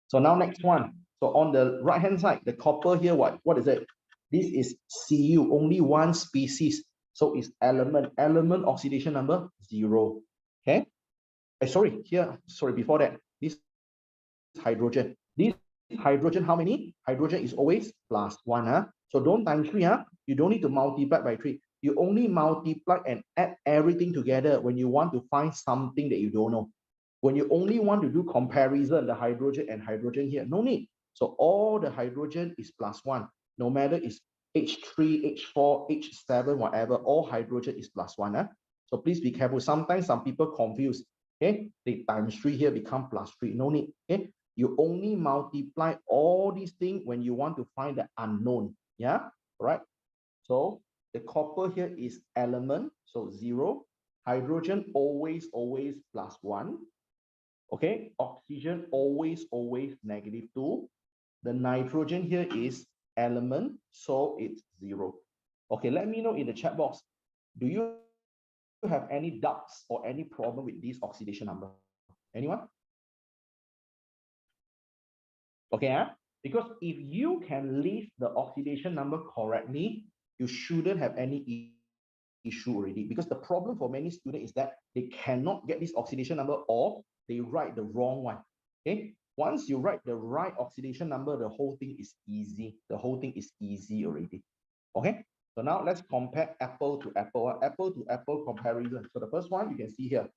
So now next one. So on the right hand side, the copper here, what is it? This is Cu, only one species. So it's element oxidation number 0. Okay. Sorry, here, sorry, before that, this hydrogen. This hydrogen, how many? Hydrogen is always plus 1. So don't times 3. You don't need to multiply by 3. You only multiply and add everything together when you want to find something that you don't know. When you only want to do comparison, the hydrogen and hydrogen here, no need. So all the hydrogen is plus 1. No matter it's H3, H4, H7, whatever, all hydrogen is plus 1. So please be careful. Sometimes some people confuse. Okay, the times 3 here become plus 3. No need. Okay, you only multiply all these things when you want to find the unknown. Yeah, right. So the copper here is element, so 0. Hydrogen always plus 1. Okay, oxygen always negative 2. The nitrogen here is element, so it's 0. Okay, let me know in the chat box, do you have any doubts or any problem with this oxidation number? Anyone? Okay, because if you can list the oxidation number correctly, you shouldn't have any issue already. Because the problem for many students is that they cannot get this oxidation number, or they write the wrong one. Okay, once you write the right oxidation number, the whole thing is easy. The whole thing is easy already. Okay, so now let's compare apple to apple comparison. So the first one you can see here,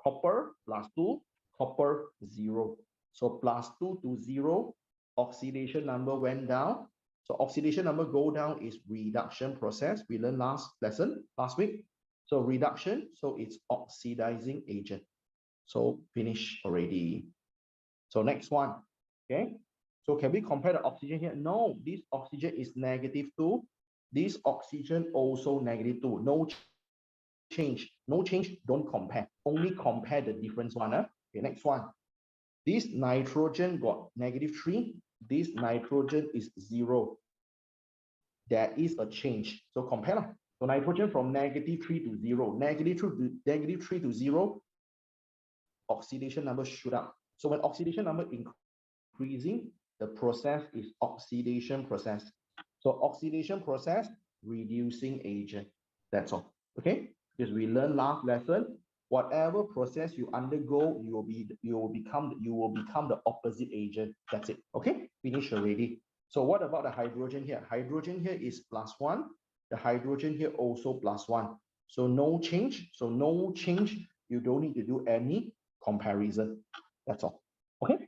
copper plus 2, copper 0. So plus 2 to 0, oxidation number went down. So oxidation number go down is reduction process. We learned last lesson, last week. So reduction, so it's oxidizing agent. So finish already. So next one, okay? So can we compare the oxygen here? No, this oxygen is negative 2. This oxygen also negative 2. No change. No change, don't compare. Only compare the difference one. Okay, next one. This nitrogen got negative 3. This nitrogen is 0. There is a change. So compare. So nitrogen from negative 3 to 0. Negative 3 to 0, oxidation number shoot up. So when oxidation number increasing, the process is oxidation process. So oxidation process, reducing agent. That's all. Okay? Because we learned last lesson, whatever process you undergo, you will become the opposite agent. That's it. Okay, finish already. So what about the hydrogen here? Hydrogen here is +1. The hydrogen here also +1. So no change. So no change. You don't need to do any comparison. That's all. Okay,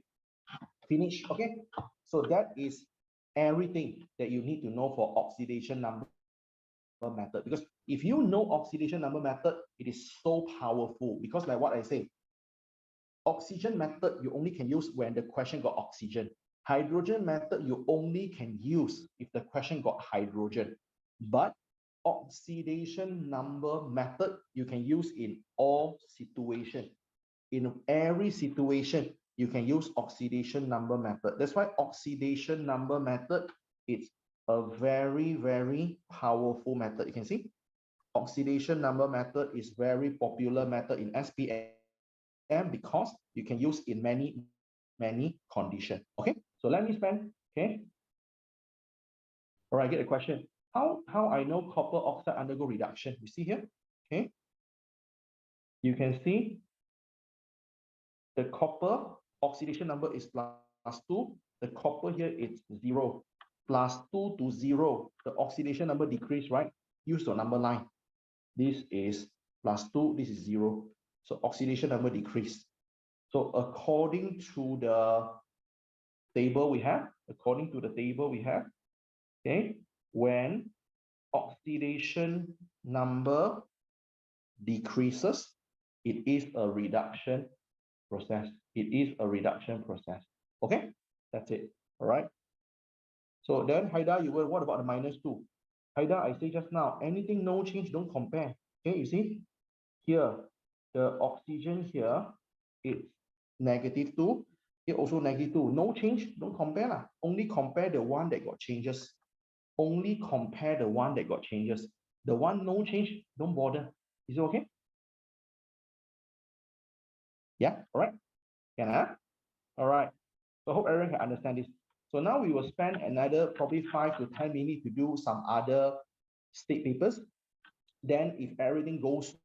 finish. Okay, so that is everything that you need to know for oxidation number method. Because if you know oxidation number method, it is so powerful. Because like what I say, oxygen method you only can use when the question got oxygen. Hydrogen method you only can use if the question got hydrogen. But oxidation number method you can use in all situations. In every situation, you can use oxidation number method. That's why oxidation number method, it's a very, very powerful method. You can see oxidation number method is very popular method in SPM because you can use in many, many conditions. Okay, so let me spend, okay. All right, get a question. How I know copper oxide undergo reduction? You see here, okay. You can see the copper oxidation number is +2. The copper here is 0. +2 to 0. The oxidation number decrease, right? Use your number line. This is +2. This is 0. So oxidation number decrease. So according to the table we have, okay, when oxidation number decreases, it is a reduction process. It is a reduction process. Okay, that's it. All right. So then, Haida, you will, what about the -2? Haida, I say just now, anything no change, don't compare. Okay, you see here, the oxygen here, it's -2. Here also -2. No change, don't compare lah. Only compare the one that got changes. Only compare the one that got changes. The one no change, don't bother. Is it okay? Yeah, all right. Can I? All right. So I hope everyone can understand this. So now we will spend another probably 5 to 10 minutes to do some other state papers. Then if everything goes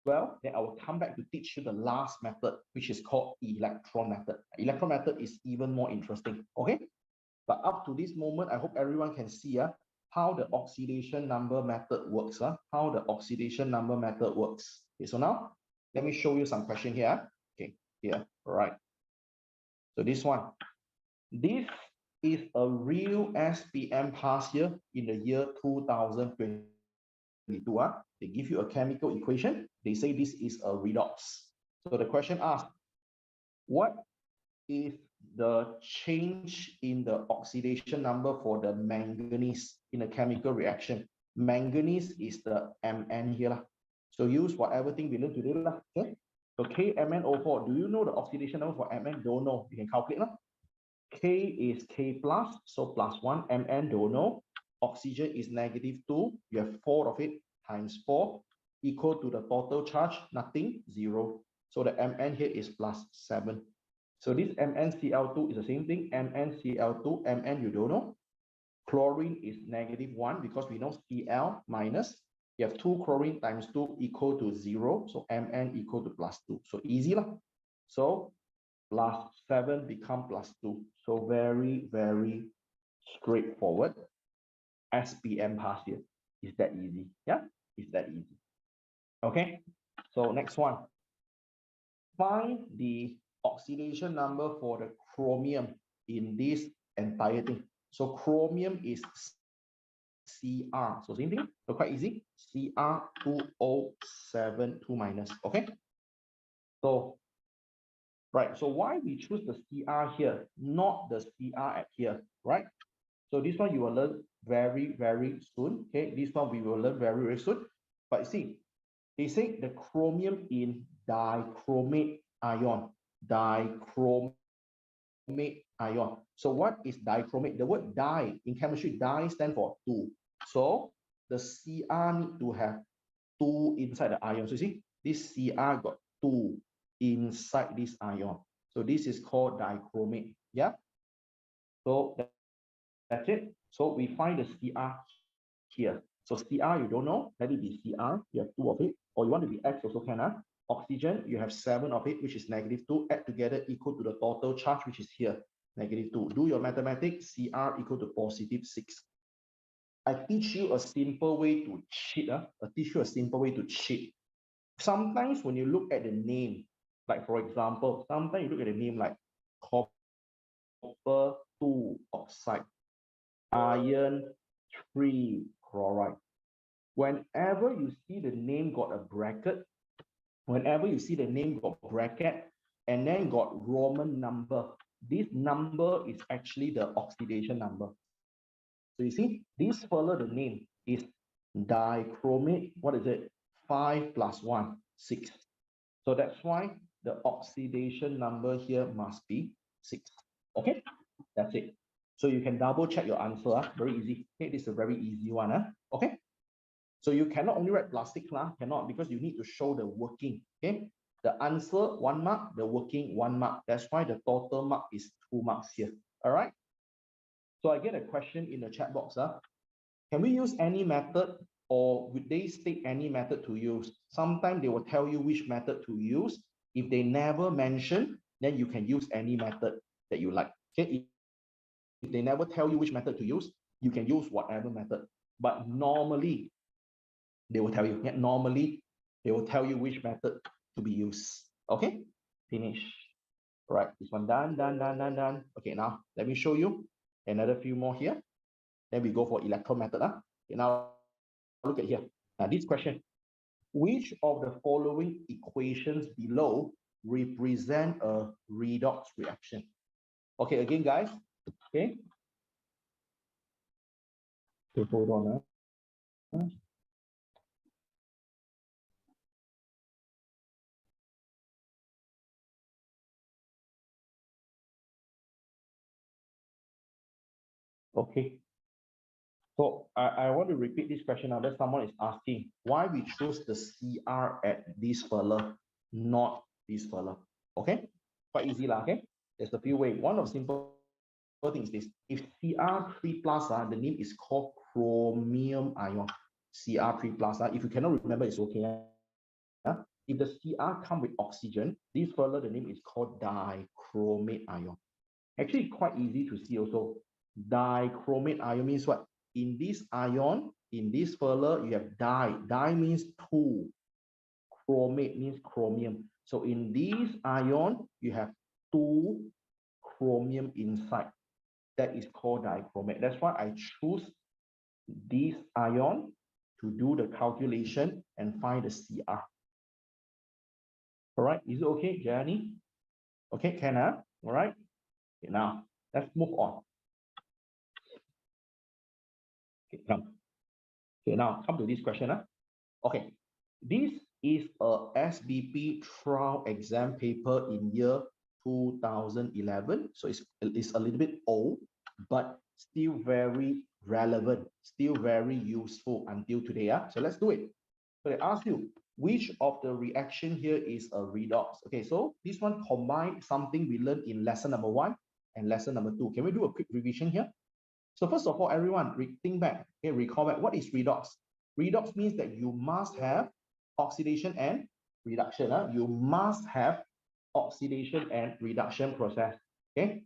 well, then I will come back to teach you the last method, which is called electron method. Electron method is even more interesting, okay? But up to this moment, I hope everyone can see how the oxidation number method works. How the oxidation number method works. Okay, so now let me show you some question here. Okay, here, all right. So this one. This is a real SPM past year in the year 2022. They give you a chemical equation. They say this is a redox. So the question asks, what is the change in the oxidation number for the manganese in a chemical reaction? Manganese is the Mn here. So use whatever thing we learned today. Okay? So KMnO4, do you know the oxidation number for Mn? Don't know. You can calculate. K is K plus, so +1. Mn, don't know. Oxygen is -2. You have 4 of it, times 4, equal to the total charge, nothing, 0. So the Mn here is +7. So this MnCl2 is the same thing. MnCl2, Mn you don't know. Chlorine is -1 because we know Cl minus. You have 2 chlorine times 2 equal to 0. So Mn equal to +2. So easy lah. So +7 become +2. So very, very straightforward. SPM past year. Is that easy? Yeah, is that easy? Okay, so next one. Find the oxidation number for the chromium in this entire thing. So chromium is Cr. So same thing, so quite easy. Cr2072-. Okay, so right, so why we choose the Cr here, not the Cr at here, right? So this one you will learn very, very soon. Okay, this one we will learn very, very soon. But see, they say the chromium in dichromate ion. Dichromate ion. So what is dichromate? The word di in chemistry, di stands for 2. So the Cr need to have 2 inside the ion. So you see, this Cr got 2 inside this ion. So this is called dichromate. Yeah. So that's it. So we find the Cr here. So Cr you don't know, let it be Cr. You have 2 of it, or you want to be X also can. Oxygen, you have 7 of it, which is -2, add together equal to the total charge, which is here, -2. Do your mathematics, Cr equal to +6. I teach you a simple way to cheat. I teach you a simple way to cheat. Sometimes when you look at the name, like for example, sometimes you look at the name like copper 2 oxide, iron 3 chloride. Whenever you see the name got a bracket, whenever you see the name got bracket and then got Roman number, this number is actually the oxidation number. So you see, this fella, the name is dichromate. What is it? 5 plus 1, 6. So that's why the oxidation number here must be 6. Okay, that's it. So you can double check your answer. Very easy. Okay, this is a very easy one. Okay. So you cannot only write plastic, cannot, because you need to show the working. Okay, the answer 1 mark, the working 1 mark. That's why the total mark is 2 marks here. All right. So I get a question in the chat box. Can we use any method, or would they state any method to use? Sometimes they will tell you which method to use. If they never mention, then you can use any method that you like. Okay. If they never tell you which method to use, you can use whatever method. But normally, they will tell you. Yeah, normally, they will tell you which method to be used. Okay, finish. All right, this one done, done, done, done, done. Okay, now let me show you another few more here. Then we go for electron method. Okay, now look at here. Now this question, which of the following equations below represent a redox reaction? Okay, again, guys. Okay. Okay, hold on. Okay. So I want to repeat this question now that someone is asking why we choose the CR at this fella, not this fella. Okay, quite easy lah. Okay, there's a few ways. One of simple things is this: if Cr3 plus, the name is called chromium ion. Cr3 plus, if you cannot remember, it's okay. If the Cr come with oxygen, this fella, the name is called dichromate ion. Actually, quite easy to see also. Dichromate ion means what? In this ion, in this fella, you have di. Di means 2. Chromate means chromium. So in this ion, you have 2 chromium inside. That is called dichromate. That's why I choose this ion to do the calculation and find the Cr. All right, is it okay, Jenny? Okay, can I? All right. Okay, now let's move on. Okay, come. Okay, now come to this question. Okay, this is a SBP trial exam paper in year 2011. So it's a little bit old, but still very relevant, still very useful until today. So let's do it. So they ask you, which of the reaction here is a redox? Okay, so this one combined something we learned in lesson number 1 and lesson number 2. Can we do a quick revision here? So first of all, everyone, think back, okay, recall back, what is redox? Redox means that you must have oxidation and reduction. You must have oxidation and reduction process. Okay.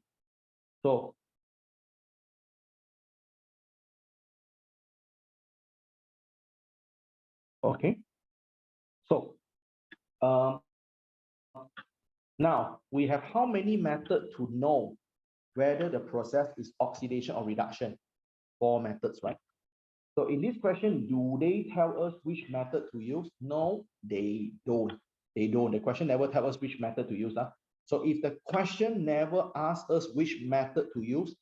So okay. So now we have how many methods to know whether the process is oxidation or reduction? 4 methods, right? So in this question, do they tell us which method to use? No, they don't. They don't. The question never tells us which method to use. So if the question never asks us which method to use,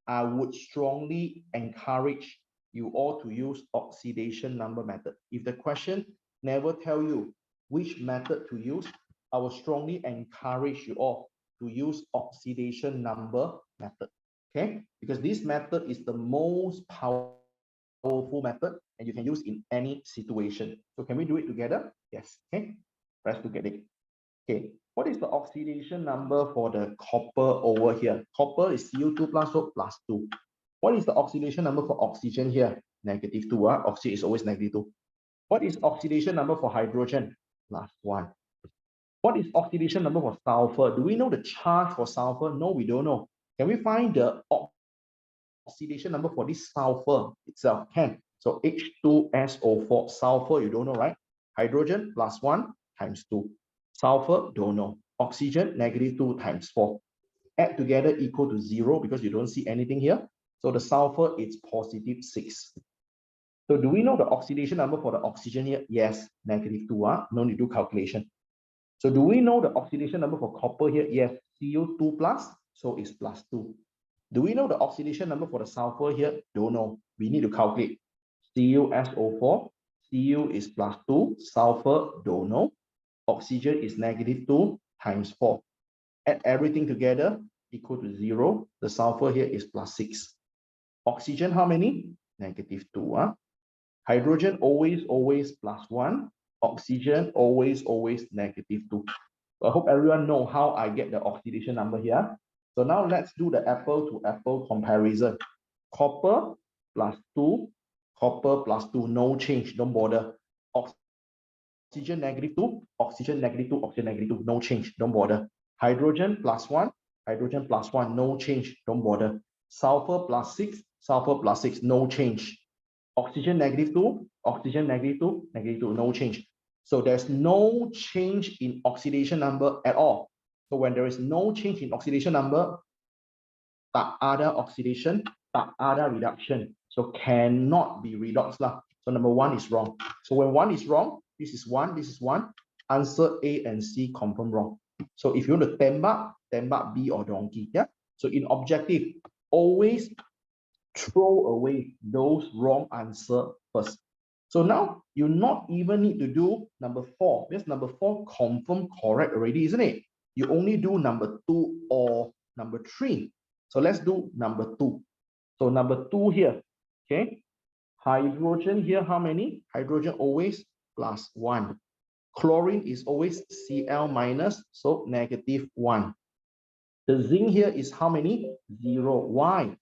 I would strongly encourage you all to use oxidation number method. If the question never tell you which method to use, I would strongly encourage you all to use oxidation number method. Okay, because this method is the most powerful method and you can use in any situation. So can we do it together? Yes. Okay, let's look at it. Okay, what is the oxidation number for the copper over here? Copper is Cu2 plus, so plus 2. What is the oxidation number for oxygen here? -2. Oxygen is always -2. What is oxidation number for hydrogen? +1. What is oxidation number for sulfur? Do we know the charge for sulfur? No, we don't know. Can we find the oxidation number for this sulfur itself? Can. So H2SO4, sulfur, you don't know, right? Hydrogen plus 1 times 2. Sulfur, don't know. Oxygen, -2 times 4. Add together equal to 0 because you don't see anything here. So the sulfur is positive 6. So do we know the oxidation number for the oxygen here? Yes, -2. No need to do calculation. So do we know the oxidation number for copper here? Yes, Cu2 plus, so it's +2. Do we know the oxidation number for the sulfur here? Don't know. We need to calculate. CuSO4, Cu is +2, sulfur, don't know. Oxygen is -2 times 4. Add everything together, equal to 0. The sulfur here is +6. Oxygen, how many? -2. Hydrogen, always +1. Oxygen, always -2. I hope everyone know how I get the oxidation number here. So now let's do the apple-to-apple comparison. Copper +2, copper +2, no change, don't bother. Oxygen -2, oxygen -2, oxygen -2, no change, don't bother. Hydrogen +1, hydrogen +1, no change, don't bother. Sulfur +6, sulfur +6, no change. Oxygen -2, oxygen -2, -2, no change. So there's no change in oxidation number at all. So when there is no change in oxidation number, tak ada oxidation, tak ada reduction. So cannot be redox lah. So number 1 is wrong. So when 1 is wrong, this is 1, this is 1. Answer A and C confirm wrong. So if you want to tembak, tembak B or donkey. Yeah. So in objective, always throw away those wrong answer first. So now you not even need to do number 4. Because number 4 confirm correct already, isn't it? You only do number 2 or number 3. So let's do number 2. So number 2 here, okay? Hydrogen here, how many? Hydrogen always +1. Chlorine is always Cl minus, so -1. The zinc here is how many? 0. Why?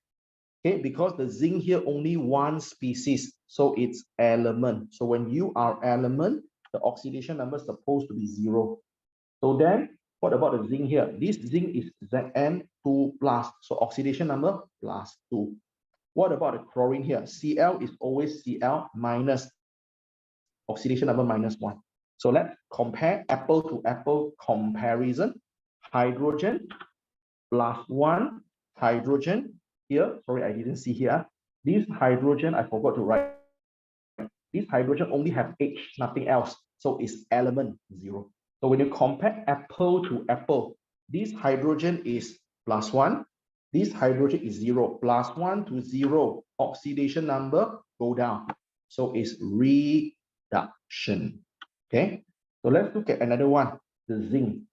Okay, because the zinc here only one species, so it's element. So when you are element, the oxidation number is supposed to be 0. So then, what about the zinc here? This zinc is Zn2 plus, so oxidation number +2. What about the chlorine here? Cl is always Cl minus, oxidation number -1. So let's compare apple to apple comparison. Hydrogen +1, hydrogen here, sorry, I didn't see here. This hydrogen, I forgot to write. This hydrogen only have H, nothing else. So it's element 0. So when you compare apple to apple, this hydrogen is +1. This hydrogen is 0. +1 to 0. Oxidation number go down. So it's reduction. Okay. So let's look at another one, the zinc.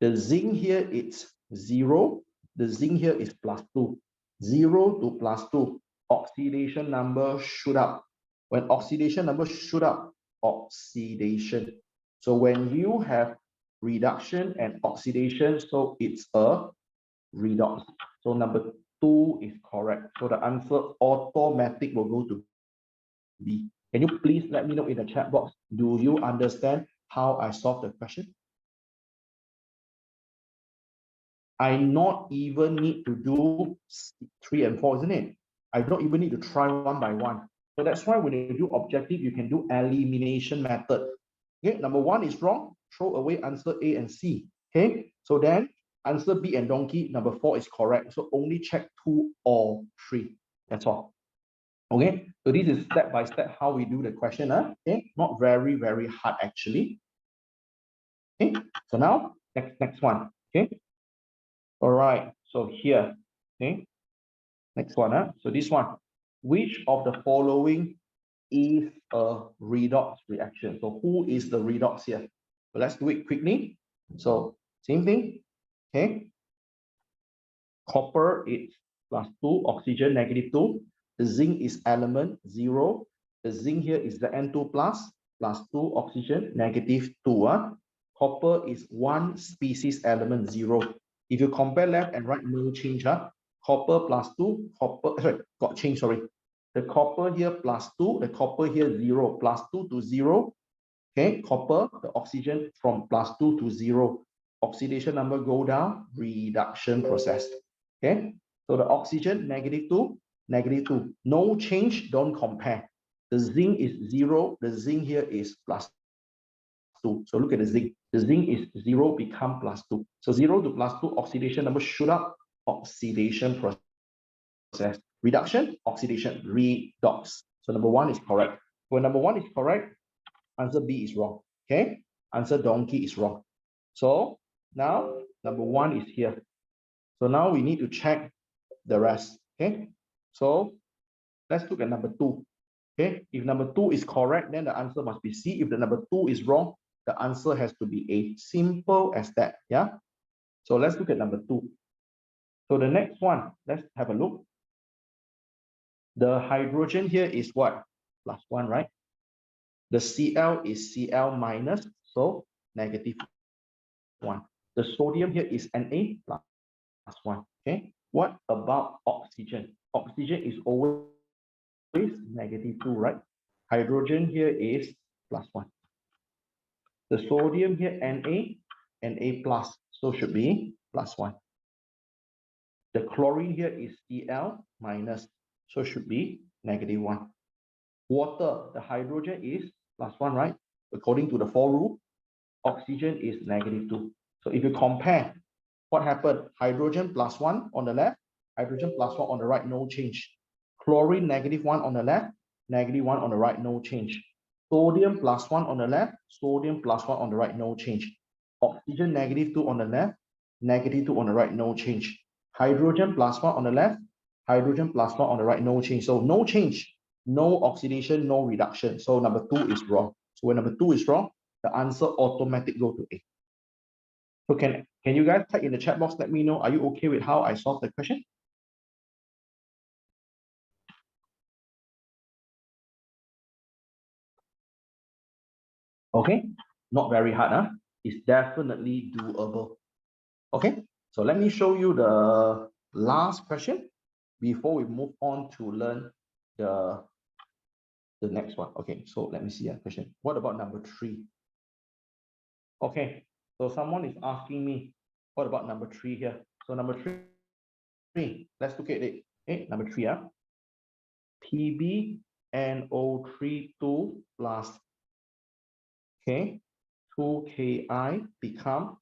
The zinc here it's 0. The zinc here is +2. 0 to +2. Oxidation number shoot up. When oxidation number shoot up, oxidation. So when you have reduction and oxidation, so it's a redox. So number 2 is correct. So the answer automatic will go to B. Can you please let me know in the chat box, do you understand how I solved the question? I not even need to do 3 and 4, isn't it? I don't even need to try one by one. So that's why when you do objective, you can do elimination method. Okay, number 1 is wrong. Throw away answer A and C. Okay, so then answer B and donkey, number 4 is correct. So only check 2 or 3. That's all. Okay, so this is step by step how we do the question. Okay, not very, very hard actually. Okay, so now next one. Okay. All right, so here, okay, next one. So this one, which of the following is a redox reaction? So who is the redox here? So let's do it quickly. So same thing, okay. Copper is +2, oxygen -2. The zinc is element 0. The zinc here is the N2 plus, +2, oxygen -2. Copper is one species element 0. If you compare left and right, no change. Copper +2, copper, sorry, got change, sorry. The copper here +2, the copper here 0, +2 to 0. Okay, copper, the oxygen from +2 to 0. Oxidation number go down, reduction process. Okay, so the oxygen -2, -2. No change, don't compare. The zinc is 0, the zinc here is +2. So look at the zinc. The zinc is 0, become +2. So 0 to +2, oxidation number shoot up, oxidation process. Reduction, oxidation, redox. So number 1 is correct. When number 1 is correct, answer B is wrong. Okay, answer donkey is wrong. So now number 1 is here. So now we need to check the rest. Okay, so let's look at number 2. Okay, if number 2 is correct, then the answer must be C. If the number 2 is wrong, the answer has to be A. Simple as that. Yeah. So let's look at number 2. So the next one, let's have a look. The hydrogen here is what? +1, right? The Cl is Cl minus, so -1. The sodium here is Na +1. Okay. What about oxygen? Oxygen is always -2, right? Hydrogen here is +1. The sodium here Na plus, so should be +1. The chlorine here is Cl minus, so should be -1. Water, the hydrogen is +1, right? According to the 4 rule, oxygen is -2. So if you compare, what happened? Hydrogen +1 on the left, hydrogen +1 on the right, no change. Chlorine -1 on the left, -1 on the right, no change. Sodium +1 on the left, sodium +1 on the right, no change. Oxygen -2 on the left, -2 on the right, no change. Hydrogen +1 on the left, hydrogen +1 on the right, no change. So no change, no oxidation, no reduction. So number 2 is wrong. So when number 2 is wrong, the answer automatic go to A. So can you guys type in the chat box, let me know, are you okay with how I solved the question? Okay, not very hard, huh? It's definitely doable. Okay, so let me show you the last question before we move on to learn the next one. Okay, so let me see a question. What about number 3? Okay, so someone is asking me, what about number 3 here? So number 3, let's look at it. Okay, number 3, PbNO3 2 plus, okay, 2Ki become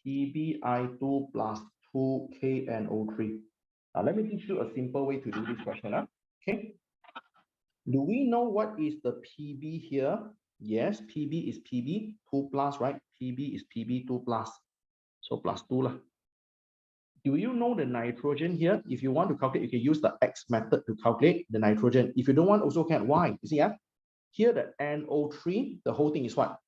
PbI2 plus 2KNO3. Now let me teach you a simple way to do this question. Okay, do we know what is the Pb here? Yes, Pb is Pb 2 plus, right? Pb is Pb 2 plus, so plus 2 lah. Do you know the nitrogen here? If you want to calculate, you can use the X method to calculate the nitrogen. If you don't want, also can. Why? You see, here the NO3, the whole thing is what?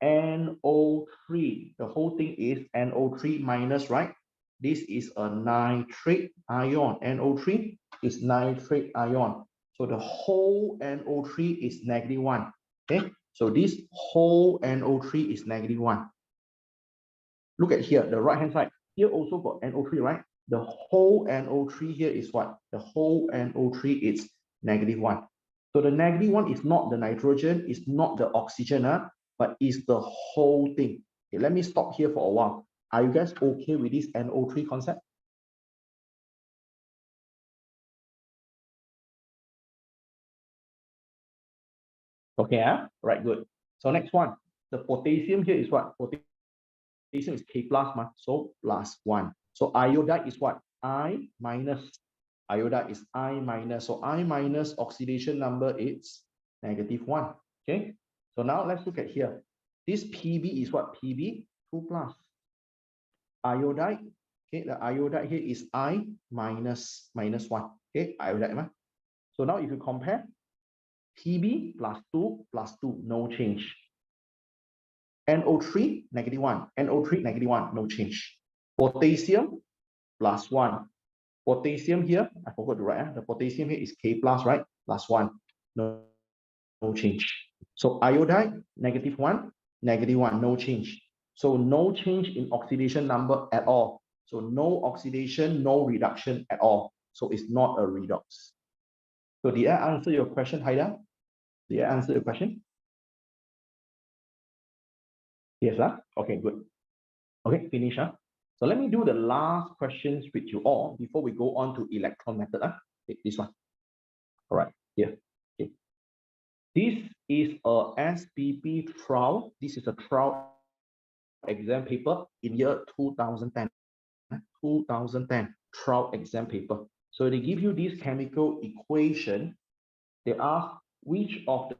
NO3, the whole thing is NO3 minus, right? This is a nitrate ion. NO3 is nitrate ion. So the whole NO3 is -1. Okay, so this whole NO3 is -1. Look at here, the right hand side. Here also got NO3, right? The whole NO3 here is what? The whole NO3 is -1. So the -1 is not the nitrogen, it's not the oxygen, but is the whole thing. Okay, let me stop here for a while. Are you guys okay with this NO3 concept? Okay, right, good. So next one, the potassium here is what? Potassium is K plus, so +1. So iodide is what? I minus. Iodide is I minus. So I minus, oxidation number is -1. Okay. So now let's look at here. This Pb is what? Pb 2 plus. Iodide. Okay. The iodide here is I minus -1. Okay. Iodide. So now if you compare Pb +2 +2, no change. NO3 -1. NO3 -1, no change. Potassium +1. Potassium here, I forgot to write. The potassium here is K plus, right? +1. No change. So iodide, -1, -1, no change. So no change in oxidation number at all. So no oxidation, no reduction at all. So it's not a redox. So did I answer your question, Haida? Did I answer your question? Yes, huh? Okay, good. Okay, finish. Huh? So let me do the last questions with you all before we go on to electron method. Huh? Okay, this one. All right, here. Okay. This is a SPP trial. This is a trial exam paper in year 2010. 2010 trial exam paper. So they give you this chemical equation. They ask which of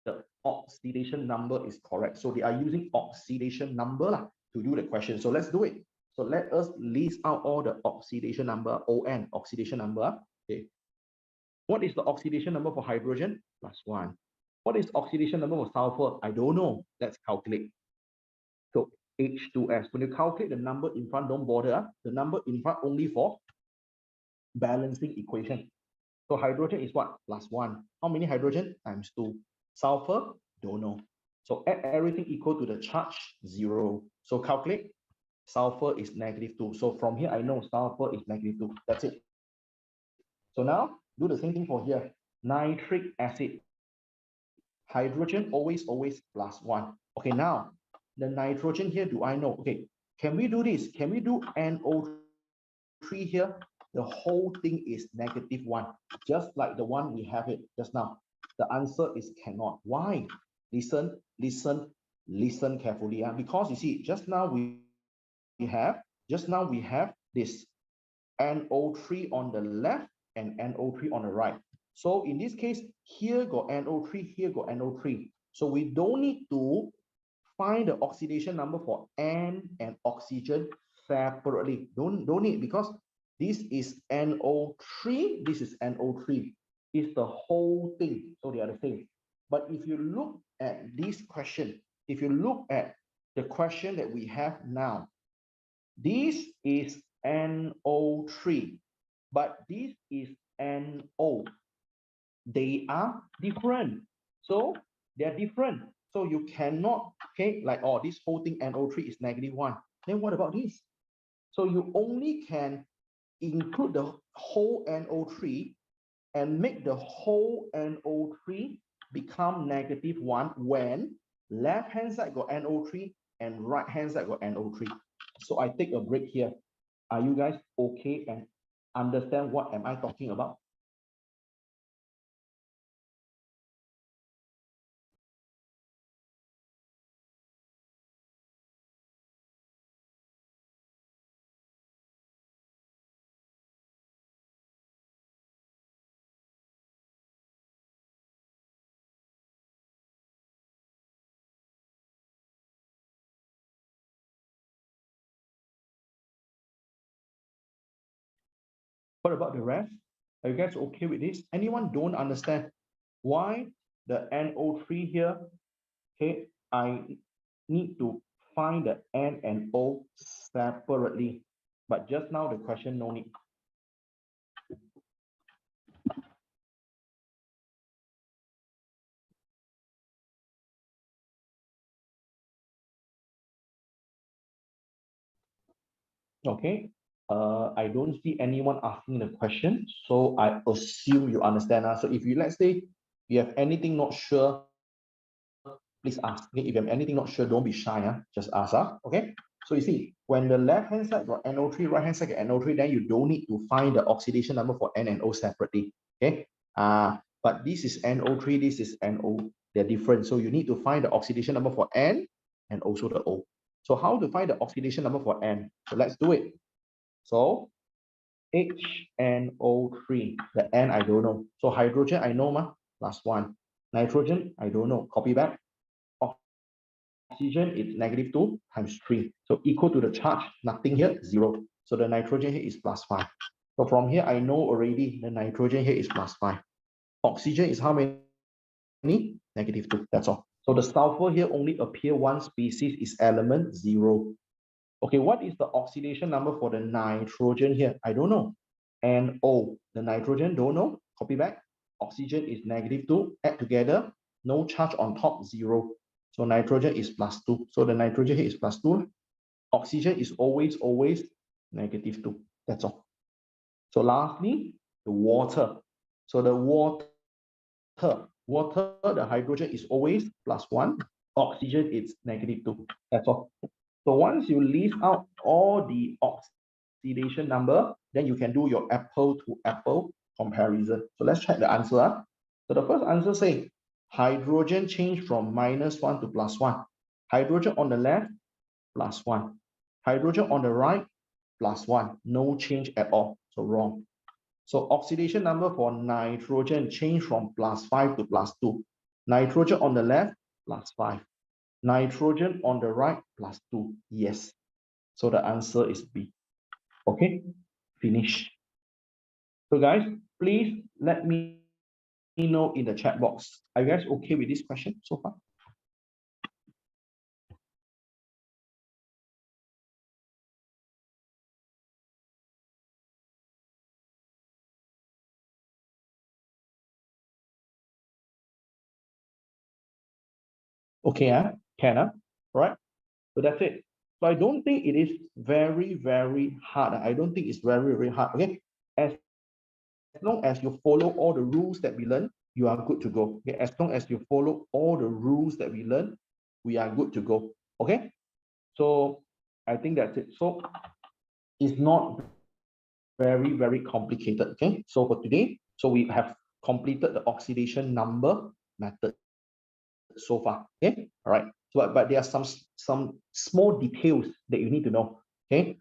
the oxidation number is correct. So they are using oxidation number to do the question. So let's do it. So let us list out all the oxidation number, ON, oxidation number. Okay. What is the oxidation number for hydrogen? +1. What is oxidation number for sulfur? I don't know. Let's calculate. So H2S. When you calculate the number in front, don't bother. The number in front only for balancing equation. So hydrogen is what? +1. How many hydrogen? ×2. Sulfur? Don't know. So add everything equal to the charge, 0. So calculate. Sulfur is -2. So from here, I know sulfur is -2. That's it. So now, do the same thing for here. Nitric acid. Hydrogen always +1. Okay, now, the nitrogen here, do I know? Okay, can we do this? Can we do NO3 here? The whole thing is -1, just like the one we have it just now. The answer is cannot. Why? Listen carefully. Because you see, just now we have this NO3 on the left and NO3 on the right. So in this case, here got NO3, here got NO3. So we don't need to find the oxidation number for N and oxygen separately. Don't need, because this is NO3, this is NO3. It's the whole thing. So they are the same. But if you look at this question, if you look at the question that we have now, this is NO3, but this is NO. They are different. So they're different. So you cannot, okay, like, oh, this whole thing NO3 is -1. Then what about this? So you only can include the whole NO3 and make the whole NO3 become -1 when left-hand side got NO3 and right-hand side got NO3. So I take a break here. Are you guys okay and understand what am I talking about? What about the rest? Are you guys okay with this? Anyone don't understand why the NO3 here? Okay, I need to find the N and O separately. But just now the question no need. Okay, I don't see anyone asking the question, so I assume you understand. So if you, let's say you have anything not sure, please ask. Okay? If you have anything not sure, don't be shy. Just ask. Okay. So you see, when the left-hand side got NO3, right-hand side got NO3, then you don't need to find the oxidation number for N and O separately. Okay. But this is NO3, this is NO. They're different. So you need to find the oxidation number for N and also the O. So how to find the oxidation number for N? So let's do it. So HNO3, the N I don't know. So hydrogen I know, +1. Nitrogen I don't know. Copy back. Oxygen is -2 × 3. So equal to the charge, nothing here, 0. So the nitrogen here is +5. So from here, I know already the nitrogen here is +5. Oxygen is how many? -2. That's all. So the sulfur here only appear one species, is element 0. Okay, what is the oxidation number for the nitrogen here? I don't know. NO, the nitrogen, don't know. Copy back. Oxygen is -2. Add together, no charge on top, 0. So nitrogen is +2. So the nitrogen here is +2. Oxygen is always -2. That's all. So lastly, the water. So the water, the hydrogen is always +1. Oxygen is -2. That's all. So once you list out all the oxidation number, then you can do your apple to apple comparison. So let's check the answer. So the first answer say hydrogen change from -1 to +1. Hydrogen on the left, +1. Hydrogen on the right, +1. No change at all. So wrong. So oxidation number for nitrogen change from +5 to +2. Nitrogen on the left, +5. Nitrogen on the right, +2. Yes. So the answer is B. Okay, finish. So guys, please let me know in the chat box. Are you guys okay with this question so far? Okay, can, right? So that's it. So I don't think it is very, very hard. I don't think it's very, very hard. Okay, as long as you follow all the rules that we learn, you are good to go. Okay, as long as you follow all the rules that we learn, we are good to go. Okay, so I think that's it. So it's not very, very complicated. Okay, so for today, so we have completed the oxidation number method so far. Okay, all right. So, but there are some small details that you need to know. Okay,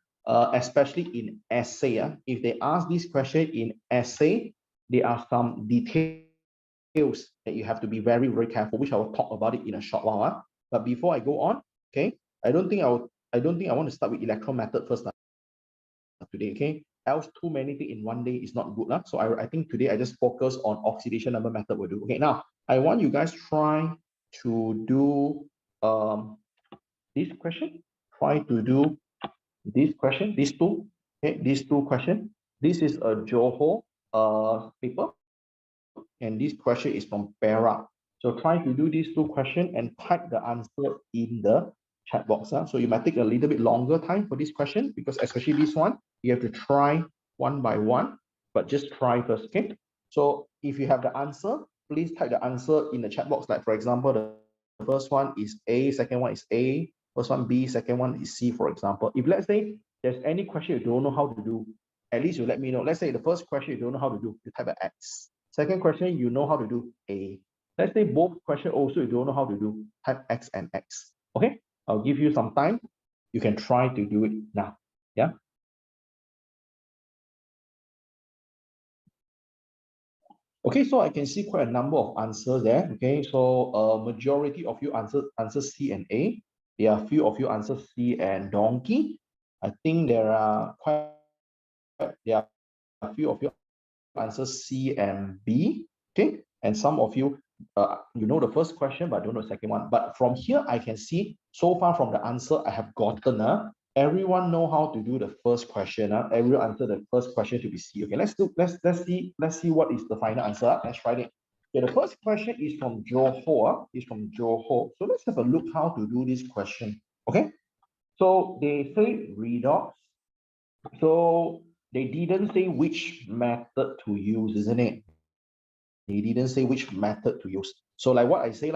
especially in essay. If they ask this question in essay, there are some details that you have to be very, very careful, which I will talk about it in a short while. But before I go on, okay, I don't think I want to start with electron method first today. Okay, else too many things in one day is not good. So I think today I just focus on oxidation number method will do. Okay, now I want you guys try to do this question. Try to do this question, these two. Okay, these two questions. This is a Johor paper, and this question is from Perak. So try to do these two questions and type the answer in the chat box. So you might take a little bit longer time for this question because especially this one, you have to try one by one, but just try first, okay? So if you have the answer, please type the answer in the chat box. Like for example, the first one is A, second one is A, first one B, second one is C, for example. If let's say there's any question you don't know how to do, at least you let me know. Let's say the first question you don't know how to do, you type an X. Second question, you know how to do A. Let's say both questions also you don't know how to do, type X and X. Okay, I'll give you some time. You can try to do it now. Yeah. Okay, so I can see quite a number of answers there. Okay, so majority of you answer C and A. There are a few of you answer C and donkey. I think there are a few of you answer C and B. Okay, and some of you you know the first question but don't know the second one. But from here I can see so far from the answer I have gotten, everyone know how to do the first question. Everyone answer the first question to be C. Okay, let's see what is the final answer. Let's try it. Okay, the first question is from Johor. So let's have a look how to do this question. Okay, so they say redox. So they didn't say which method to use, isn't it? They didn't say which method to use. So like what I say,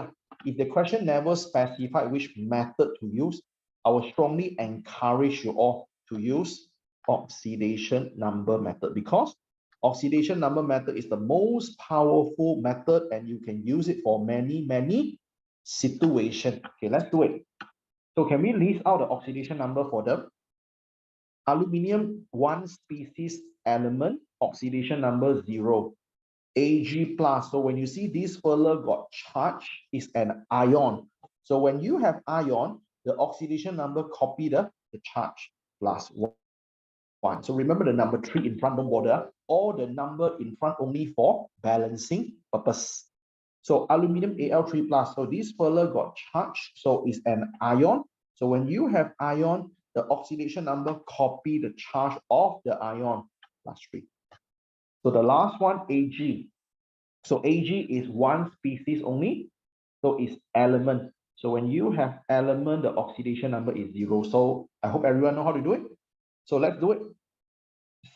if the question never specified which method to use, I would strongly encourage you all to use oxidation number method because oxidation number method is the most powerful method and you can use it for many, many situations. Okay, let's do it. So can we list out the oxidation number for the aluminium one species element, oxidation number 0. Ag plus. So when you see this fella got charge, is an ion. So when you have ion, the oxidation number copy the charge plus 1. So remember the number 3 in front, don't bother. All the number in front only for balancing purpose. So aluminium Al3 plus. So this fella got charged, so it's an ion. So when you have ion, the oxidation number copy the charge of the ion plus 3. So the last one, Ag. So Ag is one species only, so it's element. So when you have element, the oxidation number is 0. So I hope everyone know how to do it. So let's do it.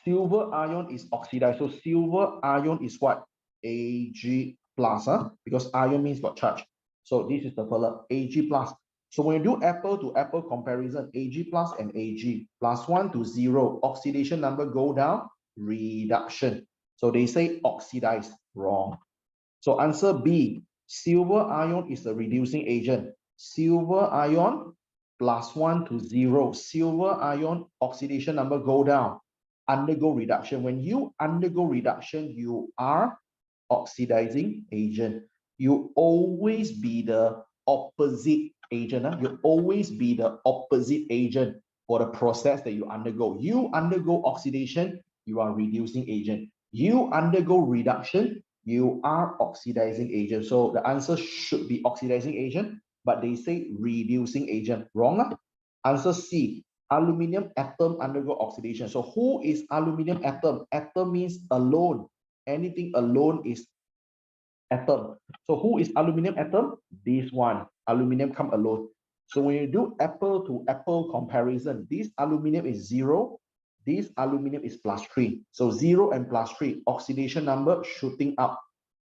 Silver ion is oxidized. So silver ion is what? Ag plus, because ion means got charge. So this is the fella, Ag plus. So when you do apple to apple comparison, Ag plus and Ag plus 1 to 0, oxidation number go down, reduction. So they say oxidize, wrong. So answer B, silver ion is a reducing agent. Silver ion plus 1 to 0, silver ion oxidation number go down, undergo reduction. When you undergo reduction, you are oxidizing agent. You always be the opposite agent. You always be the opposite agent for the process that you undergo. You undergo oxidation, you are reducing agent. You undergo reduction, you are oxidizing agent. So the answer should be oxidizing agent, but they say reducing agent. Wrong. Answer C, aluminium atom undergo oxidation. So who is aluminium atom? Atom means alone. Anything alone is atom. So who is aluminium atom? This one, aluminium come alone. So when you do apple to apple comparison, this aluminium is 0, this aluminium is +3. So 0 and +3, oxidation number shooting up.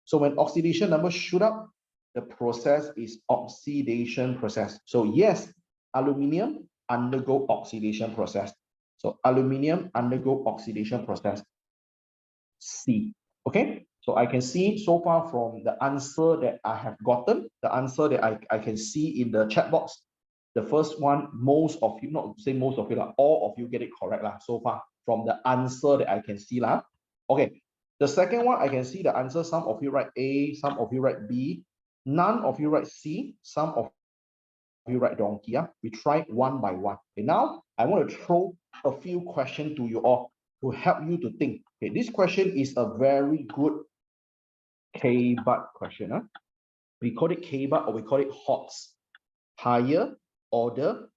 So when oxidation number shoot up, the process is oxidation process. So yes, aluminium undergo oxidation process. So aluminium undergo oxidation process. C. Okay, so I can see so far from the answer that I have gotten, the answer that I can see in the chat box, the first one, most of you, not say most of you, all of you get it correct so far from the answer that I can see. Okay, the second one, I can see the answer, some of you write A, some of you write B, none of you write C, some of you write donkey. We try one by one. Okay, now I want to throw a few questions to you all to help you to think. Okay, this question is a very good K-bar question. We call it K-bar or we call it HOTS, higher order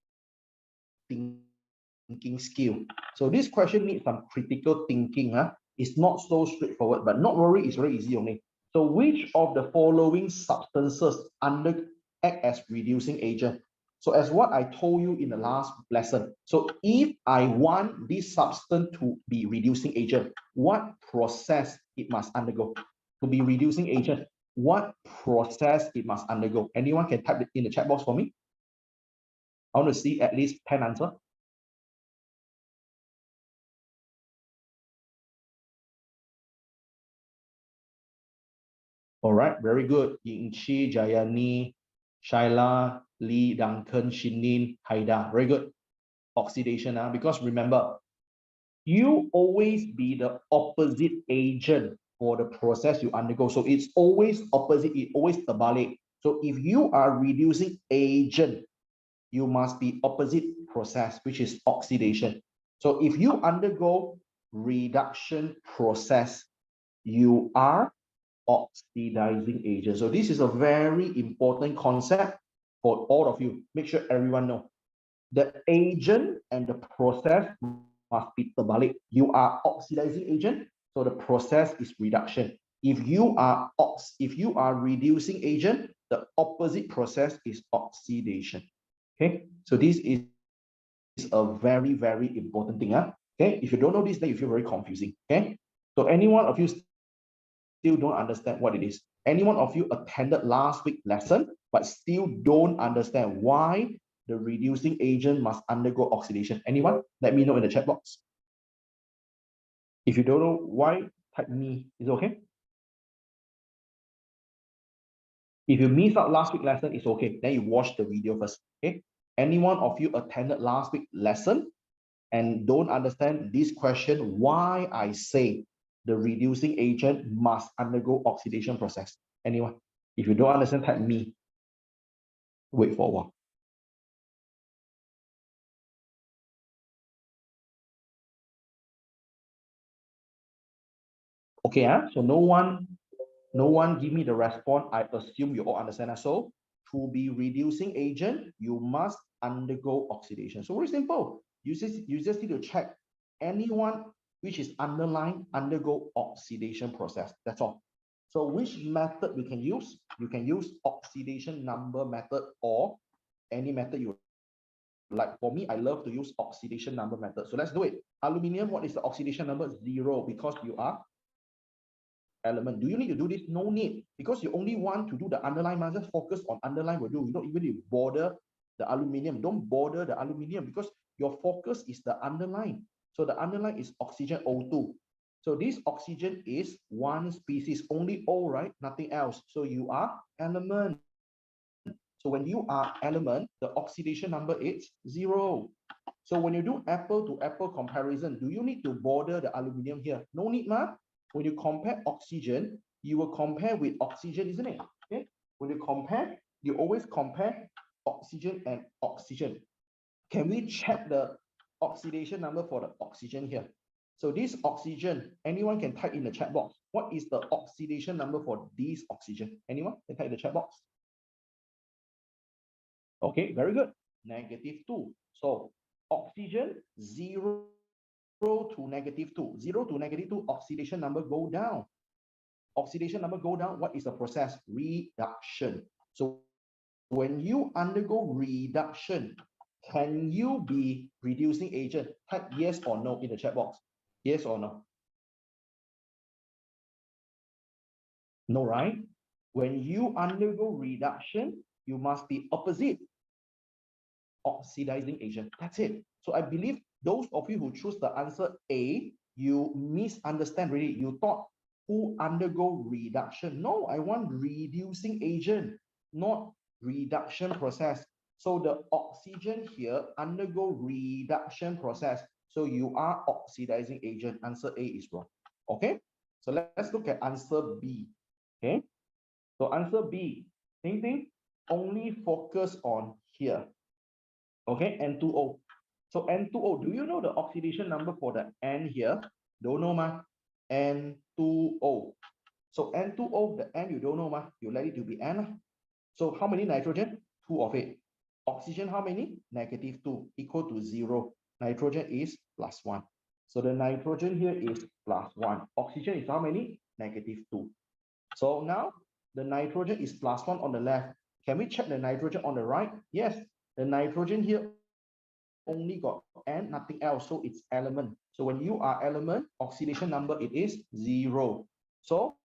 thinking skill. So this question needs some critical thinking. It's not so straightforward, but not worry, it's very easy only. So which of the following substances act as reducing agent? So as what I told you in the last lesson, so if I want this substance to be reducing agent, what process it must undergo? To be reducing agent, what process it must undergo? Anyone can type it in the chat box for me? I want to see at least 10 answers. All right, very good. Yingchi, Jayani, Shaila, Lee, Duncan, Shinin, Haida. Very good. Oxidation, because remember, you always be the opposite agent for the process you undergo. So it's always opposite, it always terbalik. So if you are reducing agent, you must be opposite process, which is oxidation. So if you undergo reduction process, you are oxidizing agent. So this is a very important concept for all of you. Make sure everyone know. The agent and the process must be terbalik. You are oxidizing agent, so the process is reduction. If you are reducing agent, the opposite process is oxidation. Okay, so this is a very, very important thing. Okay, if you don't know this, then you feel very confusing. Okay, so any one of you still don't understand what it is. Any one of you attended last week lesson, but still don't understand why the reducing agent must undergo oxidation. Anyone? Let me know in the chat box. If you don't know why, type me. Is it okay? If you missed out last week lesson, it's okay. Then you watch the video first. Okay. Any one of you attended last week lesson and don't understand this question, why I say the reducing agent must undergo oxidation process? Anyone? If you don't understand, type me. Wait for a while. Okay, so no one give me the response. I assume you all understand. So to be reducing agent, you must undergo oxidation. So very simple. You just need to check anyone which is underlined undergo oxidation process. That's all. So which method we can use? You can use oxidation number method or any method you like. For me, I love to use oxidation number method. So let's do it. Aluminium, what is the oxidation number? 0, because you are element. Do you need to do this? No need, because you only want to do the underline. Just focus on underline will do. You don't even need to bother the aluminium. Don't bother the aluminium because your focus is the underline. So the underline is oxygen O2. So this oxygen is one species, only O, right? Nothing else. So you are element. So when you are element, the oxidation number is 0. So when you do apple to apple comparison, do you need to bother the aluminium here? No need, ma. When you compare oxygen, you will compare with oxygen, isn't it? Okay. When you compare, you always compare oxygen and oxygen. Can we check the oxidation number for the oxygen here? So this oxygen, anyone can type in the chat box. What is the oxidation number for this oxygen? Anyone can type in the chat box? Okay, very good. -2. So oxygen 0 to -2. 0 to -2, oxidation number go down. Oxidation number go down. What is the process? Reduction. So when you undergo reduction, can you be reducing agent? Type yes or no in the chat box. Yes or no? No, right? When you undergo reduction, you must be opposite oxidizing agent. That's it. So I believe those of you who choose the answer A, you misunderstand really. You thought who undergo reduction. No, I want reducing agent, not reduction process. So the oxygen here undergo reduction process. So you are oxidizing agent. Answer A is wrong. Okay. So let's look at answer B. Okay. So answer B, same thing, only focus on here. Okay, N2O. So N2O, do you know the oxidation number for the N here? Don't know, ma. N2O. So N2O, the N you don't know, ma. You let it to be N. So how many nitrogen? 2 of it. Oxygen, how many? -2, equal to 0. Nitrogen is +1. So the nitrogen here is +1. Oxygen is how many? -2. So now the nitrogen is +1 on the left. Can we check the nitrogen on the right? Yes, the nitrogen here only got N, nothing else. So it's element. So when you are element, oxidation number, it is 0. So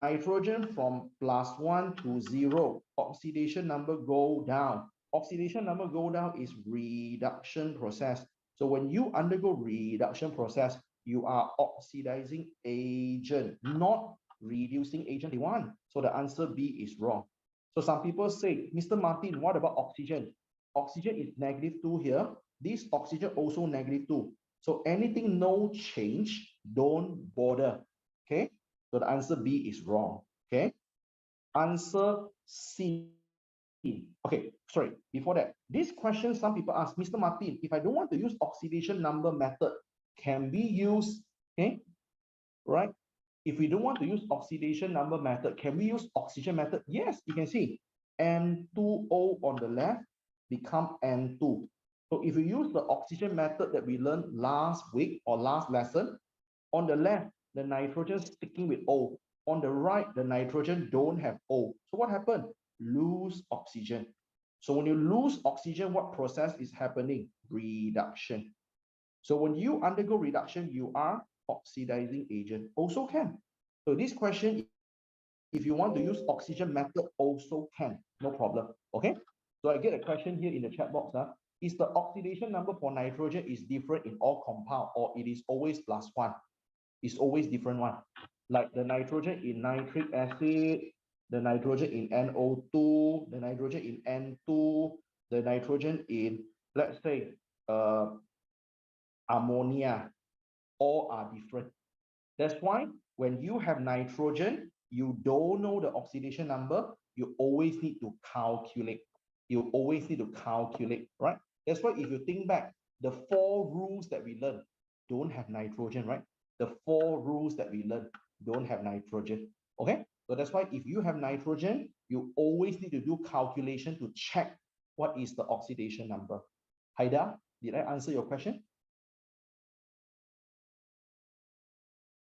nitrogen from +1 to 0, oxidation number go down. Oxidation number go down is reduction process. So when you undergo reduction process, you are oxidizing agent, not reducing agent one. So the answer B is wrong. So some people say, Mr. Martin, what about oxygen? Oxygen is -2 here. This oxygen also -2. So anything no change, don't bother. Okay. So the answer B is wrong. Okay. Answer C. Okay, sorry, before that, this question some people ask, Mr. Martin, if I don't want to use oxidation number method, can we use, okay, right? If we don't want to use oxidation number method, can we use oxygen method? Yes, you can see N2O on the left become N2. So if we use the oxygen method that we learned last week or last lesson, on the left, the nitrogen sticking with O. On the right, the nitrogen don't have O. So what happened? Lose oxygen. So when you lose oxygen, what process is happening? Reduction. So when you undergo reduction, you are oxidizing agent. Also can. So this question, if you want to use oxygen method, also can. No problem. Okay. So I get a question here in the chat box. Is the oxidation number for nitrogen is different in all compound, or it is always +1? It's always different one. Like the nitrogen in nitric acid, the nitrogen in NO2, the nitrogen in N2, the nitrogen in, let's say, ammonia, all are different. That's why when you have nitrogen, you don't know the oxidation number, you always need to calculate. You always need to calculate, right? That's why if you think back, the 4 rules that we learned don't have nitrogen, right? The 4 rules that we learned don't have nitrogen, okay? So that's why if you have nitrogen, you always need to do calculation to check what is the oxidation number. Haida, did I answer your question?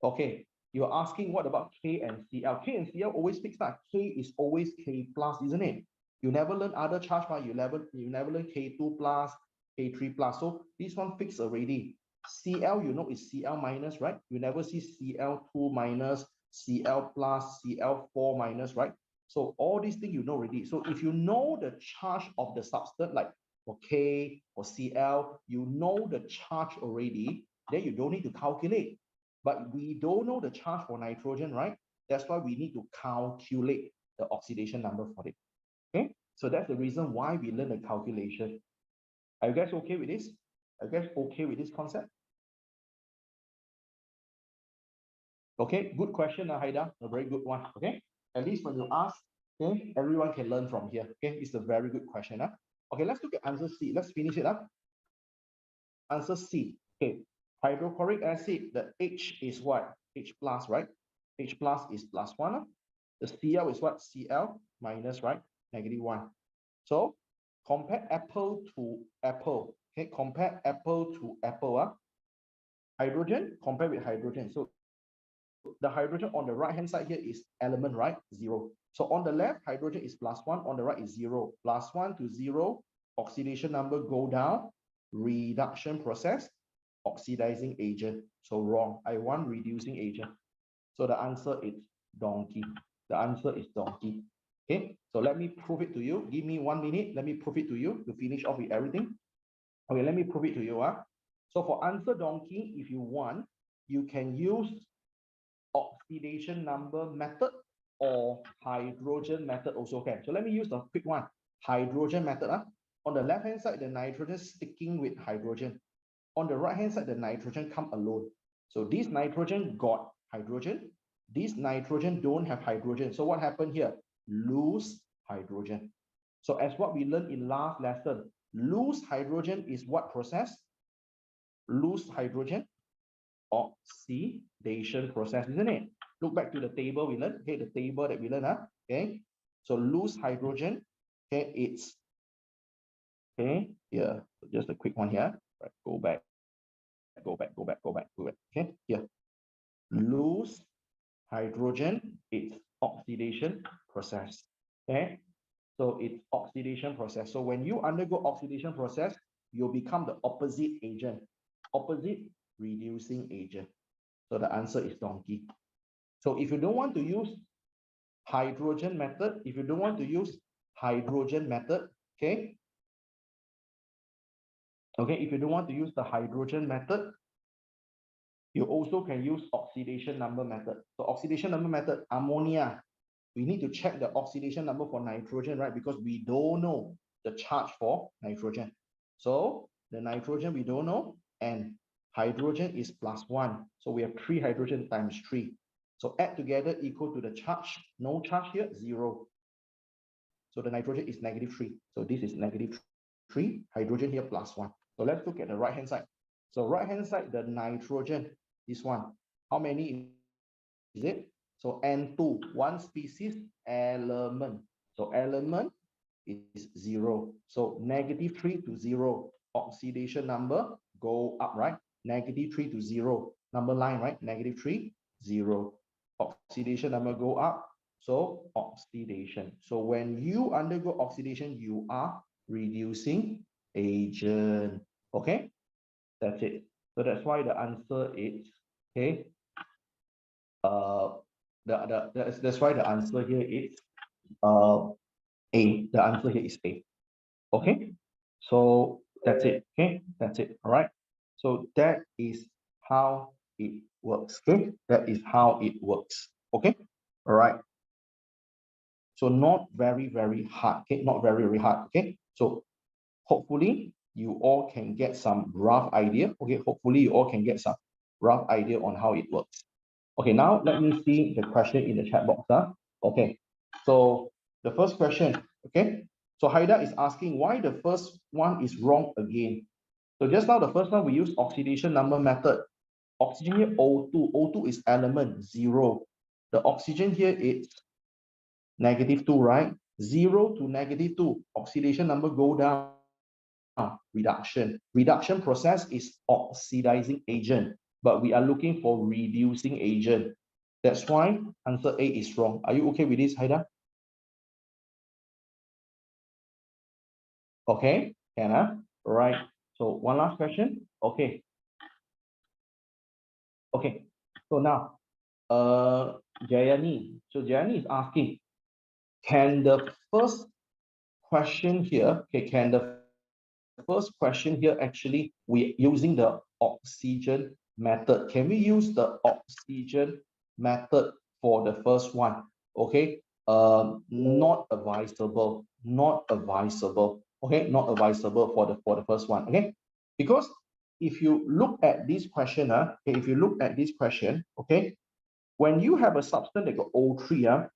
Okay, you're asking what about K and Cl? K and Cl always fixed that. K is always K plus, isn't it? You never learn other charge, but you never learn K2 plus, K3 plus. So this one fixed already. Cl, you know, is Cl minus, right? You never see Cl2 minus, Cl plus, Cl4 minus, right? So all these things you know already. So if you know the charge of the substance, like for K or Cl, you know the charge already, then you don't need to calculate. But we don't know the charge for nitrogen, right? That's why we need to calculate the oxidation number for it. Okay, so that's the reason why we learn the calculation. Are you guys okay with this? Are you guys okay with this concept? Okay, good question, Haida. A very good one. Okay, at least when you ask, okay, everyone can learn from here. Okay, it's a very good question. Okay, let's look at answer C. Let's finish it up. Answer C. Okay, hydrochloric acid, the H is what? H plus, right? H plus is plus one. The Cl is what? Cl minus, right? -1. So compare apple to apple. Okay, compare apple to apple. Hydrogen, compare with hydrogen. So the hydrogen on the right hand side here is element, right? 0. So on the left, hydrogen is +1, on the right is 0. +1 to 0, oxidation number go down, reduction process, oxidizing agent. So wrong. I want reducing agent. So the answer is donkey. The answer is donkey. Okay, so let me prove it to you. Give me 1 minute. Let me prove it to you to finish off with everything. Okay, let me prove it to you. So for answer donkey, if you want, you can use oxidation number method or hydrogen method also. Okay, so let me use the quick one. Hydrogen method. On the left hand side, the nitrogen sticking with hydrogen. On the right hand side, the nitrogen come alone. So this nitrogen got hydrogen. This nitrogen don't have hydrogen. So what happened here? Lose hydrogen. So as what we learned in last lesson, lose hydrogen is what process? Lose hydrogen, oxidation process, isn't it? Look back to the table we learned. Okay, the table that we learned. Okay, so lose hydrogen. Okay, it's okay. Here, just a quick one here. Right, go back. Okay, here. Lose hydrogen, it's oxidation process. Okay, so it's oxidation process. So when you undergo oxidation process, you'll become the opposite agent, opposite reducing agent. So the answer is donkey. So if you don't want to use hydrogen method, if you don't want to use hydrogen method, okay, if you don't want to use the hydrogen method, you also can use oxidation number method. So oxidation number method, ammonia, we need to check the oxidation number for nitrogen, right? Because we don't know the charge for nitrogen. So the nitrogen we don't know, and hydrogen is +1. So we have 3 hydrogen times 3. So add together equal to the charge. No charge here, 0. So the nitrogen is -3. So this is -3, hydrogen here +1. So let's look at the right hand side. So right hand side, the nitrogen, this one, how many is it? So N2, one species element. So element is 0. So -3 to 0, oxidation number go up, right? -3 to 0, number line, right? -3, 0. Oxidation number go up. So oxidation. So when you undergo oxidation, you are reducing agent. Okay, that's it. So that's why the answer is okay. That's why the answer here is A. The answer here is A. Okay, so that's it. Okay, that's it. All right. So that is how it works. Okay, that is how it works. Okay, all right. So not very hard. Okay, not very hard. Okay, so hopefully you all can get some rough idea. Okay, hopefully you all can get some rough idea on how it works. Okay, now let me see the question in the chat box. Okay, so the first question, okay, so Haida is asking why the first one is wrong again. So just now the first one we use oxidation number method. Oxygen here O2, O2 is element 0. The oxygen here is -2, right? 0 to -2, oxidation number go down. Reduction process is oxidizing agent, but we are looking for reducing agent. That's why answer A is wrong. Are you okay with this, Haida? Okay, can right. So one last question. Okay. Okay. So now, Jayani. So Jayani is asking, can the first question here, okay, can the first question here actually, we using the oxygen method. Can we use the oxygen method for the first one? Okay, not advisable, not advisable. Okay, not advisable for the first one. Okay, because if you look at this question, okay, if you look at this question, okay, when you have a substance that got O3,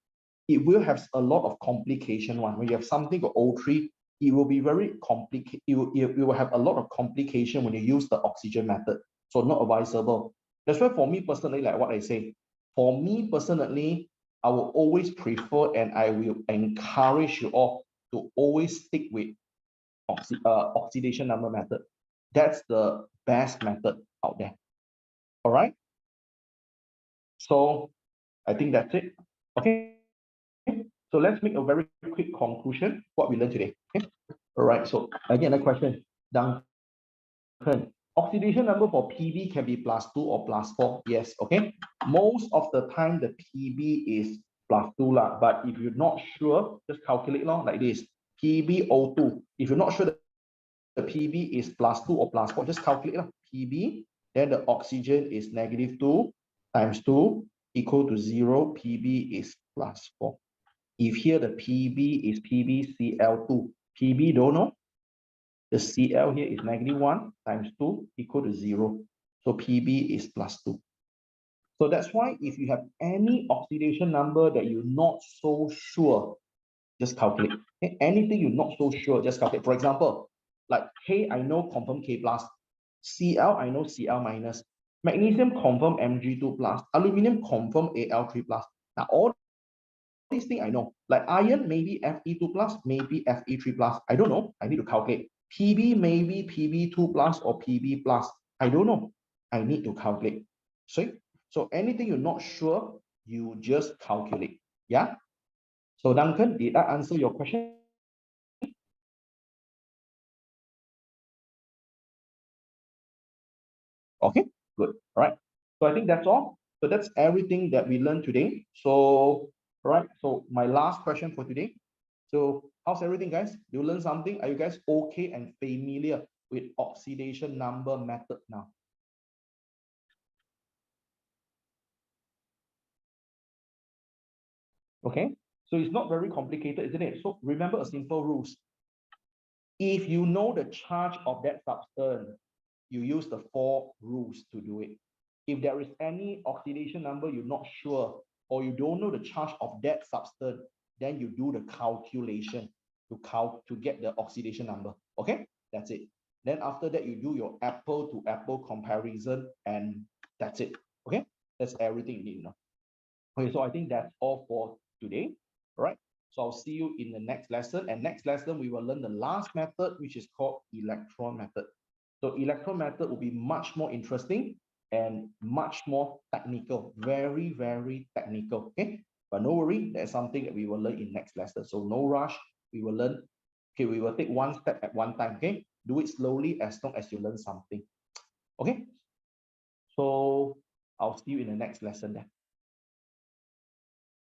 it will have a lot of complication one. When you have something got O3, it will be very complicated. You will have a lot of complication when you use the oxygen method. So not advisable. That's why for me personally, like what I say, for me personally, I will always prefer and I will encourage you all to always stick with oxidation number method. That's the best method out there. All right. So I think that's it. Okay. So let's make a very quick conclusion what we learned today. Okay. All right. So again, a question. Duncan, oxidation number for PB can be +2 or +4. Yes. Okay. Most of the time, the PB is +2 lah. But if you're not sure, just calculate like this. PbO2. If you're not sure the PB is +2 or +4, just calculate PB. Then the oxygen is -2 times 2 equal to 0. PB is +4. If here the PB is PbCl2, PB don't know, the Cl here is -1 times 2 equal to 0. So PB is +2. So that's why if you have any oxidation number that you're not so sure, just calculate. Okay? Anything you're not so sure, just calculate. For example, like K, I know confirm K plus. Cl, I know Cl minus. Magnesium confirm Mg2 plus. Aluminium confirm Al3 plus. Now all these things I know. Like iron, maybe Fe2 plus, maybe Fe3 plus. I don't know. I need to calculate. Pb, maybe Pb2 plus or Pb plus. I don't know. I need to calculate. So anything you're not sure, you just calculate. Yeah. So Duncan, did I answer your question? Okay, good. All right. So I think that's all. So that's everything that we learned today. So, all right. So my last question for today. So how's everything, guys? You learn something? Are you guys okay and familiar with oxidation number method now? Okay. So it's not very complicated, isn't it? So remember a simple rules. If you know the charge of that substance, you use the 4 rules to do it. If there is any oxidation number you're not sure, or you don't know the charge of that substance, then you do the calculation to get the oxidation number. Okay, that's it. Then after that, you do your apple to apple comparison, and that's it. Okay, that's everything you need to know. Okay, so I think that's all for today. All right. So I'll see you in the next lesson. And next lesson, we will learn the last method, which is called electron method. So electron method will be much more interesting and much more technical. Very, very technical. Okay. But no worry, that's something that we will learn in next lesson. So no rush. We will learn. Okay, we will take one step at one time. Okay. Do it slowly as long as you learn something. Okay. So I'll see you in the next lesson then.